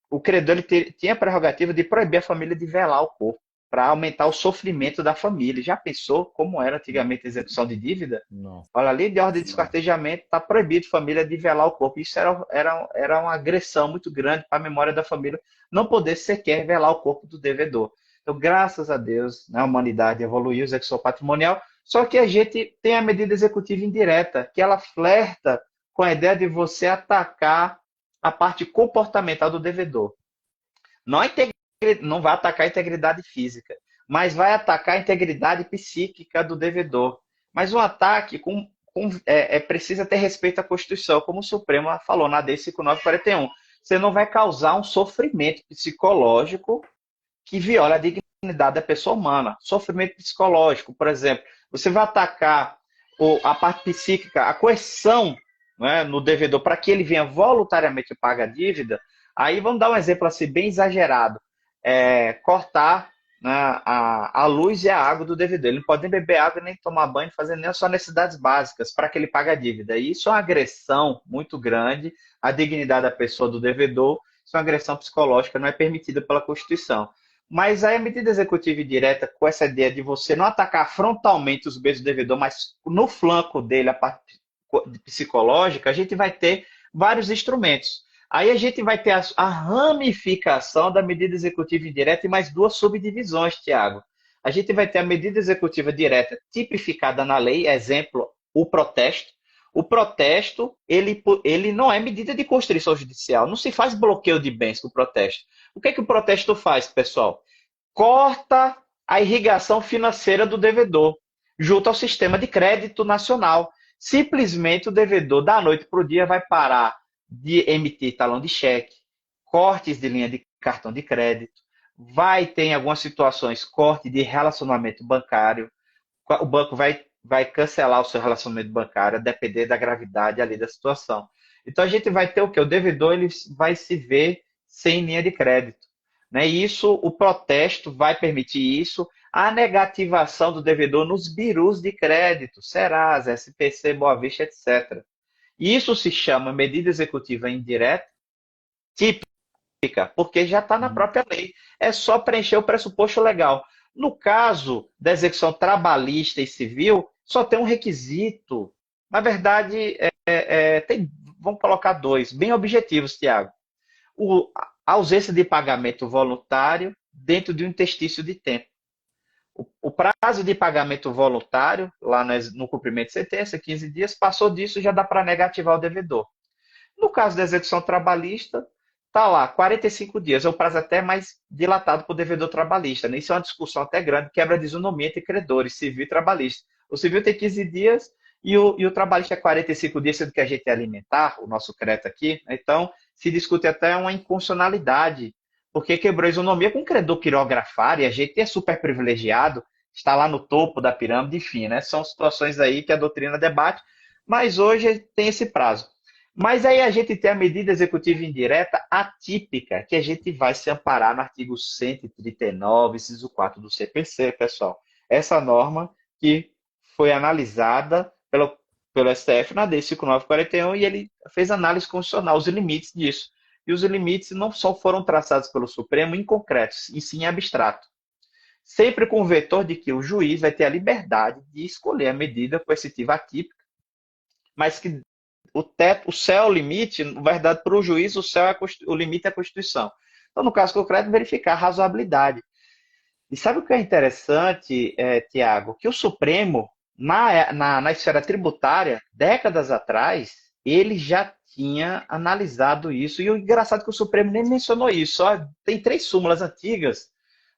o credor tinha a prerrogativa de proibir a família de velar o corpo, para aumentar o sofrimento da família. Já pensou como era antigamente a execução de dívida? Não. Olha, ali de ordem de esquartejamento, está proibido família de velar o corpo. Isso era uma agressão muito grande para a memória da família, não poder sequer velar o corpo do devedor. Então, graças a Deus, né, a humanidade evoluiu, execução patrimonial, só que a gente tem a medida executiva indireta, que ela flerta com a ideia de você atacar a parte comportamental do devedor. Não vai atacar a integridade física, mas vai atacar a integridade psíquica do devedor. Mas o ataque precisa ter respeito à Constituição, como o Supremo falou na AD 5941. Você não vai causar um sofrimento psicológico que viola a dignidade da pessoa humana. Sofrimento psicológico, por exemplo, você vai atacar a parte psíquica, a coerção, né, no devedor para que ele venha voluntariamente pagar a dívida. Aí vamos dar um exemplo assim bem exagerado. Cortar, né, a luz e a água do devedor. Ele não pode nem beber água, nem tomar banho, fazer nem as suas necessidades básicas para que ele pague a dívida. E isso é uma agressão muito grande à dignidade da pessoa do devedor. Isso é uma agressão psicológica, não é permitida pela Constituição. Mas aí a medida executiva indireta, com essa ideia de você não atacar frontalmente os bens do devedor, mas no flanco dele, a parte psicológica, a gente vai ter vários instrumentos. Aí a gente vai ter a ramificação da medida executiva indireta e mais duas subdivisões, Tiago. A gente vai ter a medida executiva direta tipificada na lei, exemplo, o protesto. O protesto, ele não é medida de constrição judicial, não se faz bloqueio de bens com o protesto. O que o protesto faz, pessoal? Corta a irrigação financeira do devedor, junto ao sistema de crédito nacional. Simplesmente o devedor, da noite para o dia, vai parar de emitir talão de cheque, cortes de linha de cartão de crédito, vai ter em algumas situações corte de relacionamento bancário, o banco vai cancelar o seu relacionamento bancário, a depender da gravidade ali da situação. Então a gente vai ter o quê? O devedor ele vai se ver sem linha de crédito. Né? Isso, o protesto vai permitir isso, a negativação do devedor nos birus de crédito, Serasa, SPC, Boa Vista, etc. Isso se chama medida executiva indireta típica, porque já está na própria lei. É só preencher o pressuposto legal. No caso da execução trabalhista e civil, só tem um requisito. Na verdade, vamos colocar dois, bem objetivos, Tiago. A ausência de pagamento voluntário dentro de um interstício de tempo. O prazo de pagamento voluntário, lá no cumprimento de sentença, 15 dias, passou disso, já dá para negativar o devedor. No caso da execução trabalhista, está lá, 45 dias, é o prazo até mais dilatado para o devedor trabalhista, né? Isso é uma discussão até grande, quebra de isonomia entre credores, civil e trabalhista. O civil tem 15 dias e o trabalhista é 45 dias, sendo que a gente é alimentar, o nosso crédito aqui, né? Então se discute até uma inconstitucionalidade, porque quebrou a isonomia com o credor quirografar, e a gente é super privilegiado, está lá no topo da pirâmide, enfim, né? São situações aí que a doutrina debate, mas hoje tem esse prazo. Mas aí a gente tem a medida executiva indireta atípica, que a gente vai se amparar no artigo 139, inciso 4 do CPC, pessoal. Essa norma que foi analisada pelo STF na D 5941 e ele fez análise constitucional, os limites disso. E os limites não só foram traçados pelo Supremo em concreto, e sim em abstrato. Sempre com o vetor de que o juiz vai ter a liberdade de escolher a medida coercitiva atípica, mas que o teto, o céu é o limite, na verdade, para o juiz, o céu é o limite é a Constituição. Então, no caso concreto, verificar a razoabilidade. E sabe o que é interessante, Tiago? Que o Supremo, na esfera tributária, décadas atrás, ele já tinha analisado isso. E o engraçado é que o Supremo nem mencionou isso. Só tem 3 súmulas antigas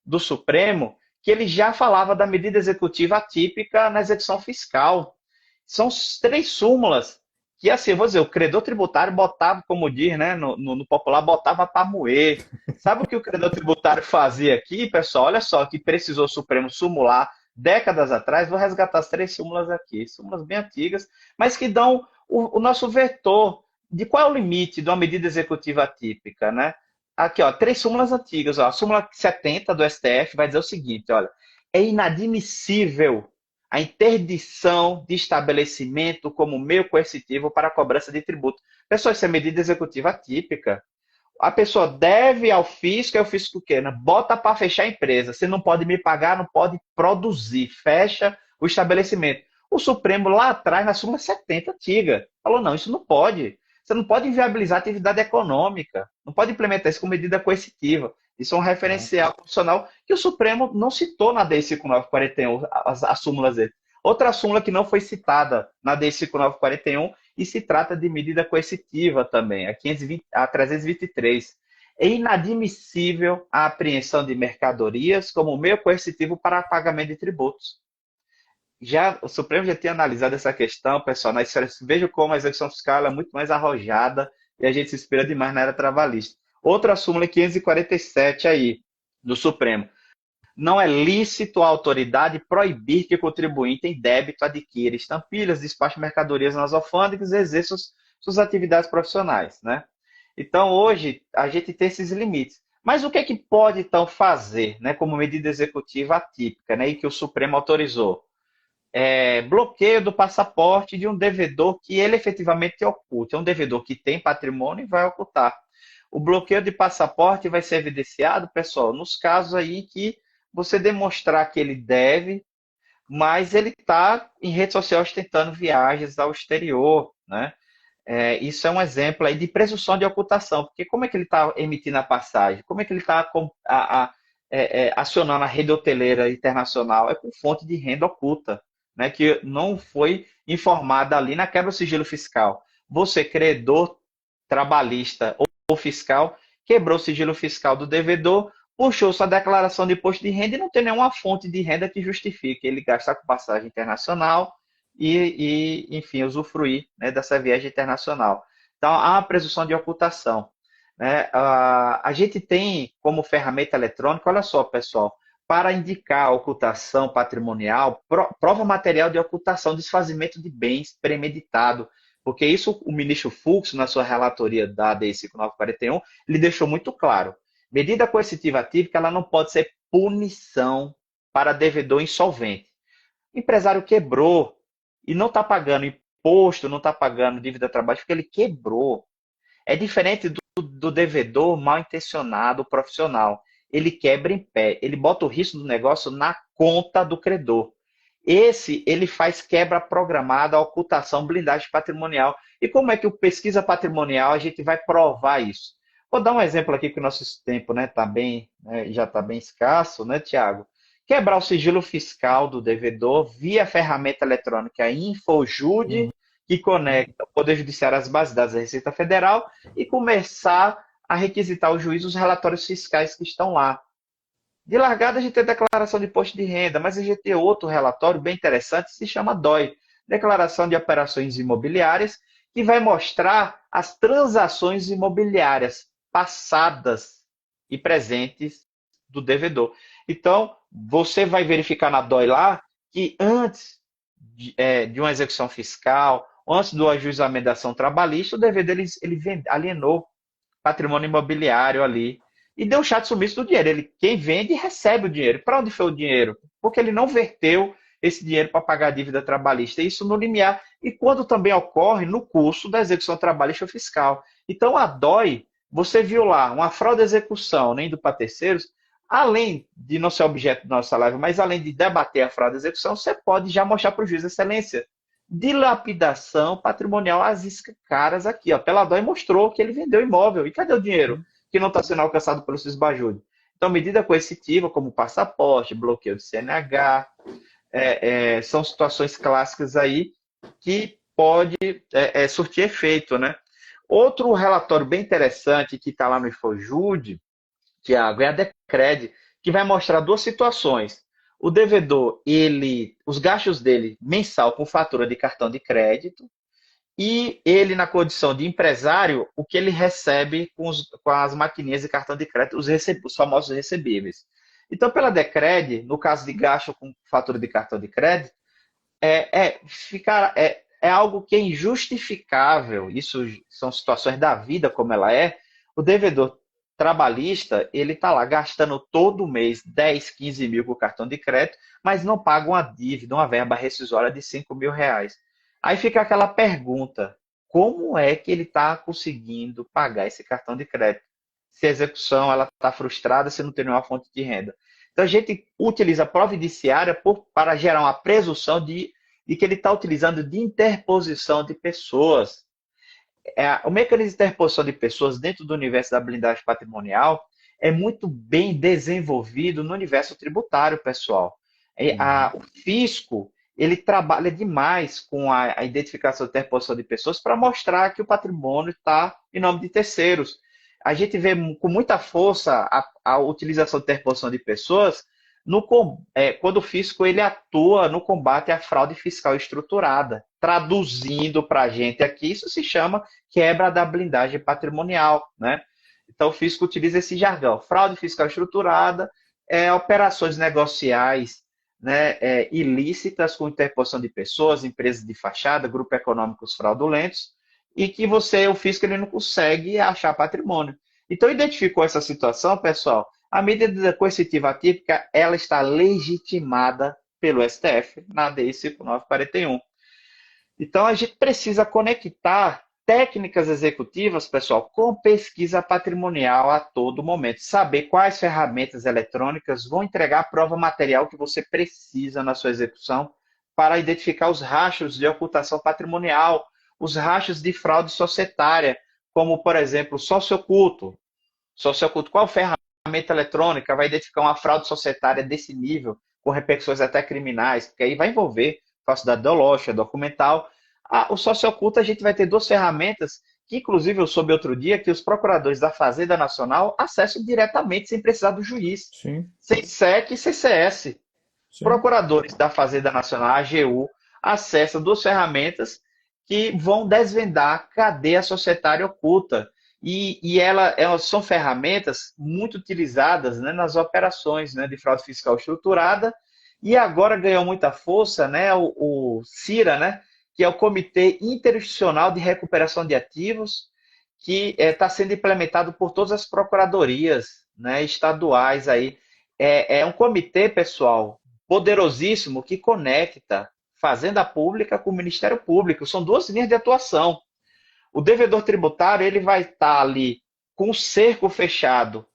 do Supremo que ele já falava da medida executiva atípica na execução fiscal. São 3 súmulas que, assim, eu vou dizer, o credor tributário botava, como diz, né, no popular, botava para moer. Sabe o que o credor tributário fazia aqui, pessoal? Olha só, que precisou o Supremo sumular décadas atrás. Vou resgatar as 3 súmulas aqui, súmulas bem antigas, mas que dão o nosso vetor de qual é o limite de uma medida executiva atípica, né? Aqui, ó, 3 súmulas antigas. Ó. A súmula 70 do STF vai dizer o seguinte, olha, é inadmissível a interdição de estabelecimento como meio coercitivo para a cobrança de tributo. Pessoal, isso é medida executiva atípica. A pessoa deve ao fisco, é o fisco o quê? Né? Bota para fechar a empresa. Você não pode me pagar, não pode produzir. Fecha o estabelecimento. O Supremo, lá atrás, na súmula 70 antiga, falou, não, isso não pode. Você não pode inviabilizar a atividade econômica. Não pode implementar isso com medida coercitiva. Isso é um referencial constitucional que o Supremo não citou na DI 5941, as súmulas dele. Outra súmula que não foi citada na DI 5941 e se trata de medida coercitiva também, a 323. É inadmissível a apreensão de mercadorias como meio coercitivo para pagamento de tributos. O Supremo já tinha analisado essa questão, pessoal, na esfera, veja como a execução fiscal é muito mais arrojada e a gente se inspira demais na era trabalhista. Outra súmula 547 aí, do Supremo. Não é lícito a autoridade proibir que o contribuinte em débito adquira estampilhas, despache mercadorias nas alfândegas e exerça suas atividades profissionais, né? Então, hoje, a gente tem esses limites. Mas o que é que pode, então, fazer, né, como medida executiva atípica, né, e que o Supremo autorizou? Bloqueio do passaporte de um devedor que ele efetivamente oculta. É um devedor que tem patrimônio e vai ocultar. O bloqueio de passaporte vai ser evidenciado, pessoal, nos casos aí que você demonstrar que ele deve, mas ele está em rede social ostentando viagens ao exterior, né? Isso é um exemplo aí de presunção de ocultação, porque como é que ele está emitindo a passagem? Como é que ele está acionando a rede hoteleira internacional? É com fonte de renda oculta, né, que não foi informada ali na quebra do sigilo fiscal. Você, credor trabalhista ou fiscal, quebrou o sigilo fiscal do devedor, puxou sua declaração de imposto de renda e não tem nenhuma fonte de renda que justifique ele gastar com passagem internacional enfim, usufruir, né, dessa viagem internacional. Então, há uma presunção de ocultação. Né? A gente tem como ferramenta eletrônica, olha só, pessoal, para indicar a ocultação patrimonial, prova material de ocultação, desfazimento de bens premeditado, porque isso o ministro Fux, na sua relatoria da ADI 5941, ele deixou muito claro. Medida coercitiva atípica, ela não pode ser punição para devedor insolvente. O empresário quebrou e não está pagando imposto, não está pagando dívida de trabalho, porque ele quebrou. É diferente do devedor mal intencionado profissional. Ele quebra em pé, ele bota o risco do negócio na conta do credor. Esse, ele faz quebra programada, ocultação, blindagem patrimonial. E como é que o pesquisa patrimonial a gente vai provar isso? Vou dar um exemplo aqui que o nosso tempo, né, já está bem escasso, né, Tiago? Quebrar o sigilo fiscal do devedor via ferramenta eletrônica InfoJude, que conecta o Poder Judiciário às bases de dados da Receita Federal e começar a requisitar ao juiz os relatórios fiscais que estão lá. De largada, a gente tem a declaração de imposto de renda, mas a gente tem outro relatório bem interessante, que se chama DOI, Declaração de Operações Imobiliárias, que vai mostrar as transações imobiliárias passadas e presentes do devedor. Então, você vai verificar na DOI lá que antes de uma execução fiscal, antes do ajuizamento da ação trabalhista, o devedor ele alienou patrimônio imobiliário ali e deu um chato sumiço do dinheiro. Quem vende recebe o dinheiro. Para onde foi o dinheiro? Porque ele não verteu esse dinheiro para pagar a dívida trabalhista. Isso no limiar. E quando também ocorre no curso da execução trabalhista ou fiscal. Então, a DOI, você viu lá, uma fraude à execução, nem indo para terceiros, além de não ser objeto da nossa live, mas além de debater a fraude à execução, você pode já mostrar para o juiz, excelência, dilapidação patrimonial às caras aqui. Ó. Pela DOI mostrou que ele vendeu imóvel. E cadê o dinheiro que não está sendo alcançado pelo Cisbajúde? Então, medida coercitiva, como passaporte, bloqueio de CNH, são situações clássicas aí que pode surtir efeito, né? Outro relatório bem interessante que está lá no Infojude, Tiago, é a Decred, que vai mostrar duas situações. O devedor, os gastos dele mensal com fatura de cartão de crédito e ele, na condição de empresário, o que ele recebe com as maquininhas de cartão de crédito, os famosos recebíveis. Então, pela Decred, no caso de gasto com fatura de cartão de crédito, é algo que é injustificável. Isso são situações da vida como ela é. O devedor trabalhista, ele está lá gastando todo mês 10, 15 mil com o cartão de crédito, mas não paga uma dívida, uma verba rescisória de 5 mil reais. Aí fica aquela pergunta, como é que ele está conseguindo pagar esse cartão de crédito? Se a execução está frustrada, se não tem nenhuma fonte de renda. Então a gente utiliza a prova indiciária para gerar uma presunção de que ele está utilizando de interposição de pessoas. O mecanismo de interposição de pessoas dentro do universo da blindagem patrimonial é muito bem desenvolvido no universo tributário, pessoal. O fisco, ele trabalha demais com a identificação de interposição de pessoas para mostrar que o patrimônio está em nome de terceiros. A gente vê com muita força a utilização de interposição de pessoas quando o fisco ele atua no combate à fraude fiscal estruturada. Traduzindo para a gente aqui, isso se chama quebra da blindagem patrimonial, né? Então, o fisco utiliza esse jargão. Fraude fiscal estruturada, operações negociais, né, ilícitas com interposição de pessoas, empresas de fachada, grupos econômicos fraudulentos, e que o fisco ele não consegue achar patrimônio. Então, identificou essa situação, pessoal, a medida coercitiva atípica, ela está legitimada pelo STF na DI 5941. Então, a gente precisa conectar técnicas executivas, pessoal, com pesquisa patrimonial a todo momento. Saber quais ferramentas eletrônicas vão entregar a prova material que você precisa na sua execução para identificar os rastros de ocultação patrimonial, os rastros de fraude societária, como, por exemplo, sócio oculto. Sócio oculto, qual ferramenta eletrônica vai identificar uma fraude societária desse nível, com repercussões até criminais, porque aí vai envolver falsidade ideológica, documental. O sócio oculto, a gente vai ter duas ferramentas que, inclusive, eu soube outro dia que os procuradores da Fazenda Nacional acessam diretamente sem precisar do juiz. Sim. Sem SEC e CCS. Sim. Procuradores da Fazenda Nacional, AGU, acessam duas ferramentas que vão desvendar a cadeia societária oculta. E elas são ferramentas muito utilizadas, né, nas operações, né, de fraude fiscal estruturada. E agora ganhou muita força, né, o CIRA, né, que é o Comitê Interinstitucional de Recuperação de Ativos, que está sendo implementado por todas as procuradorias, né, estaduais aí. É um comitê, pessoal, poderosíssimo que conecta Fazenda Pública com o Ministério Público. São duas linhas de atuação. O devedor tributário ele vai estar ali com o cerco fechado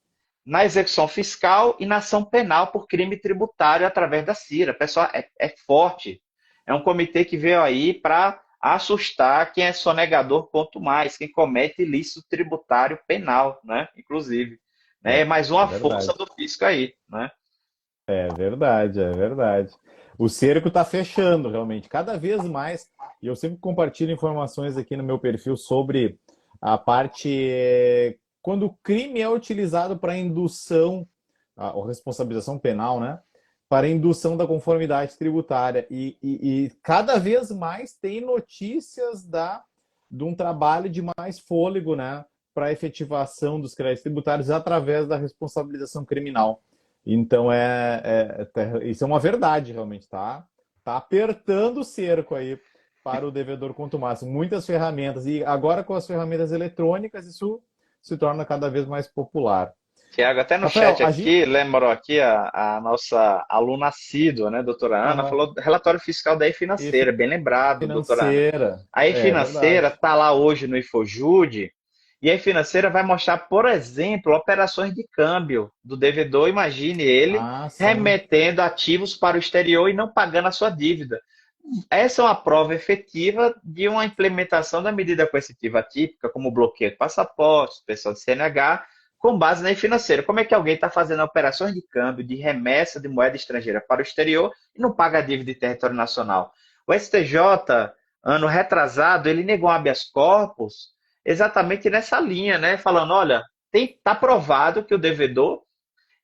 na execução fiscal e na ação penal por crime tributário através da CIRA. Pessoal, é forte. É um comitê que veio aí para assustar quem é sonegador, quanto mais, quem comete ilícito tributário penal, né? Inclusive. É mais uma força do fisco aí, né? É verdade, é verdade. O cerco está fechando realmente, cada vez mais. E eu sempre compartilho informações aqui no meu perfil sobre a parte quando o crime é utilizado para indução, ou responsabilização penal, né? Para indução da conformidade tributária. E cada vez mais tem notícias de um trabalho de mais fôlego, né? Para a efetivação dos créditos tributários através da responsabilização criminal. Então isso é uma verdade realmente, tá? Tá apertando o cerco aí para o devedor contumacio. Muitas ferramentas e agora com as ferramentas eletrônicas isso se torna cada vez mais popular. Tiago, até no Rafael, chat a gente aqui, lembrou aqui a nossa aluna assídua, né, doutora Ana, falou do relatório fiscal da E-Financeira, bem lembrado, doutora Ana. financeira, A é E-Financeira verdade. está lá hoje no Infojude, e a E-Financeira vai mostrar, por exemplo, operações de câmbio do devedor, imagine ele Ah, sim. remetendo ativos para o exterior e não pagando a sua dívida. Essa é uma prova efetiva de uma implementação da medida coercitiva típica, como o bloqueio de passaporte, suspensão de CNH, com base na financeira. Como é que alguém está fazendo operações de câmbio, de remessa de moeda estrangeira para o exterior e não paga a dívida de território nacional? O STJ, ano retrasado, ele negou um habeas corpus exatamente nessa linha, né? Falando, olha, está provado que o devedor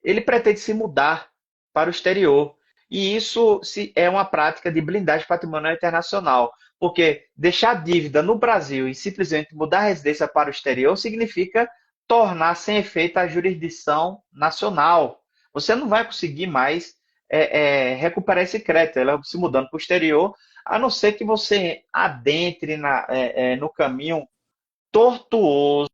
ele pretende se mudar para o exterior. E isso é uma prática de blindagem patrimonial internacional, porque deixar dívida no Brasil e simplesmente mudar a residência para o exterior significa tornar sem efeito a jurisdição nacional. Você não vai conseguir mais recuperar esse crédito, ela se mudando para o exterior, a não ser que você adentre no caminho tortuoso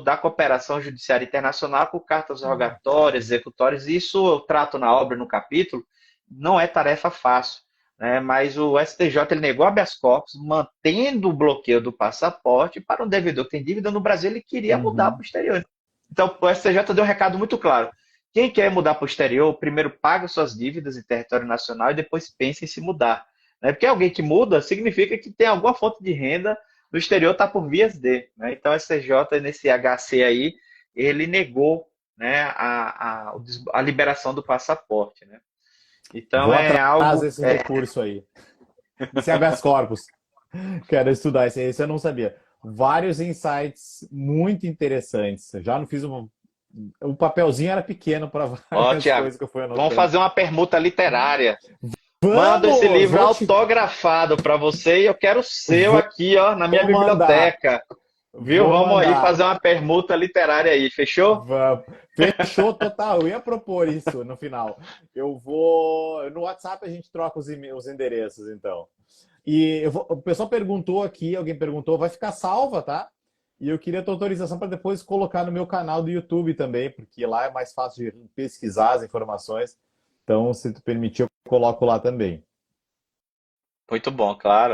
da cooperação judiciária internacional com cartas rogatórias, executórias. Isso eu trato na obra, no capítulo, não é tarefa fácil. Né? Mas o STJ ele negou habeas corpus, mantendo o bloqueio do passaporte para um devedor que tem dívida no Brasil, ele queria mudar para Uhum. o exterior. Então, o STJ deu um recado muito claro. Quem quer mudar para o exterior, primeiro paga suas dívidas em território nacional e depois pensa em se mudar. Né? Porque alguém que muda significa que tem alguma fonte de renda no exterior, está por vias de. Né? Então, o STJ, nesse HC aí, ele negou, né, a liberação do passaporte. Né? Então, Vou é atrás algo. desse recurso aí, desse habeas corpus. Quero estudar esse eu não sabia. Vários insights muito interessantes. Já não fiz um. O papelzinho era pequeno para Ó, várias Tiago, coisas que eu fui vamos anotando. fazer uma permuta literária. Mando esse Vamos! livro autografado para você e eu quero o seu Vou aqui, ó, na minha mandar. biblioteca. Viu? Vou Vamos aí mandar. fazer uma permuta literária aí, fechou? Fechou total. Eu ia propor isso no final. Eu vou. No WhatsApp a gente troca os endereços, então. E o pessoal perguntou aqui, alguém perguntou, vai ficar salva, tá? E eu queria a tua autorização para depois colocar no meu canal do YouTube também, porque lá é mais fácil de pesquisar as informações. Então, se tu permitir, eu coloco lá também. Muito bom, claro.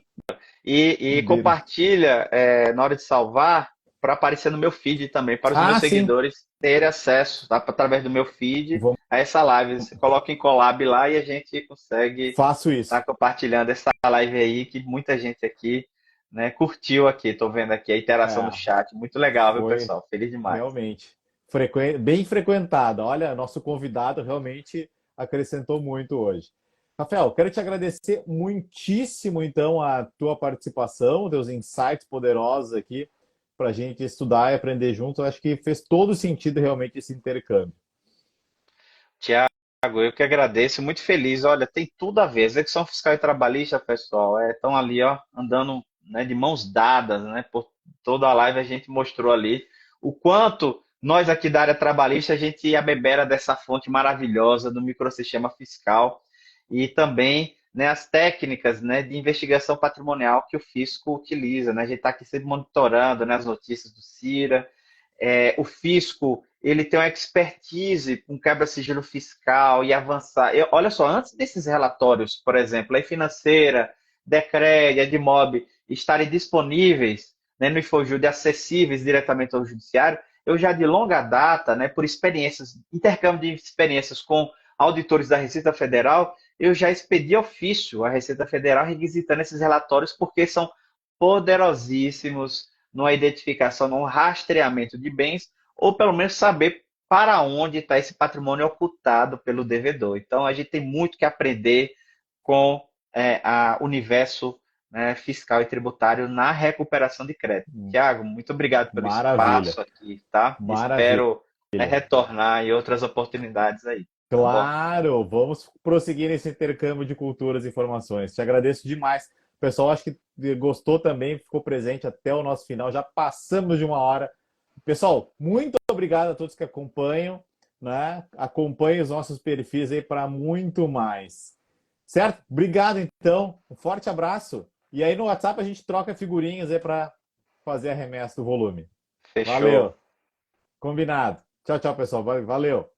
E Be- compartilha na hora de salvar para aparecer no meu feed também, para os meus Ah, sim. seguidores terem acesso através do meu feed Vou, a essa live. Você coloca em collab lá e a gente consegue faço estar isso. compartilhando essa live aí que muita gente aqui, né, curtiu aqui. Estou vendo aqui a interação no É, chat. Muito legal, viu, foi pessoal? Feliz demais. realmente bem frequentada. Olha, nosso convidado realmente acrescentou muito hoje. Rafael, quero te agradecer muitíssimo, então, a tua participação, teus insights poderosos aqui para a gente estudar e aprender juntos. Eu acho que fez todo sentido realmente esse intercâmbio. Tiago, eu que agradeço, muito feliz. Olha, tem tudo a ver. Execução fiscal e trabalhista, pessoal, estão ali, ó, andando, né, de mãos dadas, né? Por toda a live a gente mostrou ali o quanto nós aqui da área trabalhista a gente abebera dessa fonte maravilhosa do microsistema fiscal e também, né, as técnicas, né, de investigação patrimonial que o fisco utiliza, né? A gente está aqui sempre monitorando, né, as notícias do CIRA. O fisco ele tem uma expertise com quebra-sigilo fiscal e avançar. Olha só, antes desses relatórios, por exemplo, a financeira, Decred, Edmob, estarem disponíveis, né, no InfoJude, acessíveis diretamente ao judiciário, eu já de longa data, né, por experiências, intercâmbio de experiências com auditores da Receita Federal, eu já expedi ofício à Receita Federal requisitando esses relatórios porque são poderosíssimos numa identificação, num rastreamento de bens, ou pelo menos saber para onde está esse patrimônio ocultado pelo devedor. Então, a gente tem muito que aprender com o universo, né, fiscal e tributário na recuperação de crédito. Tiago, muito obrigado pelo Maravilha, espaço aqui, tá? maravilha. Espero, né, retornar em outras oportunidades aí, tá bom? Claro, vamos prosseguir nesse intercâmbio de culturas e informações. Te agradeço demais. O pessoal acho que gostou também, ficou presente até o nosso final. Já passamos de 1 hora. Pessoal, muito obrigado a todos que acompanham, né? Acompanhem os nossos perfis aí para muito mais. Certo? Obrigado, então. Um forte abraço. E aí no WhatsApp a gente troca figurinhas aí para fazer a remessa do volume. Fechou. Valeu. Combinado. Tchau, tchau, pessoal. Valeu.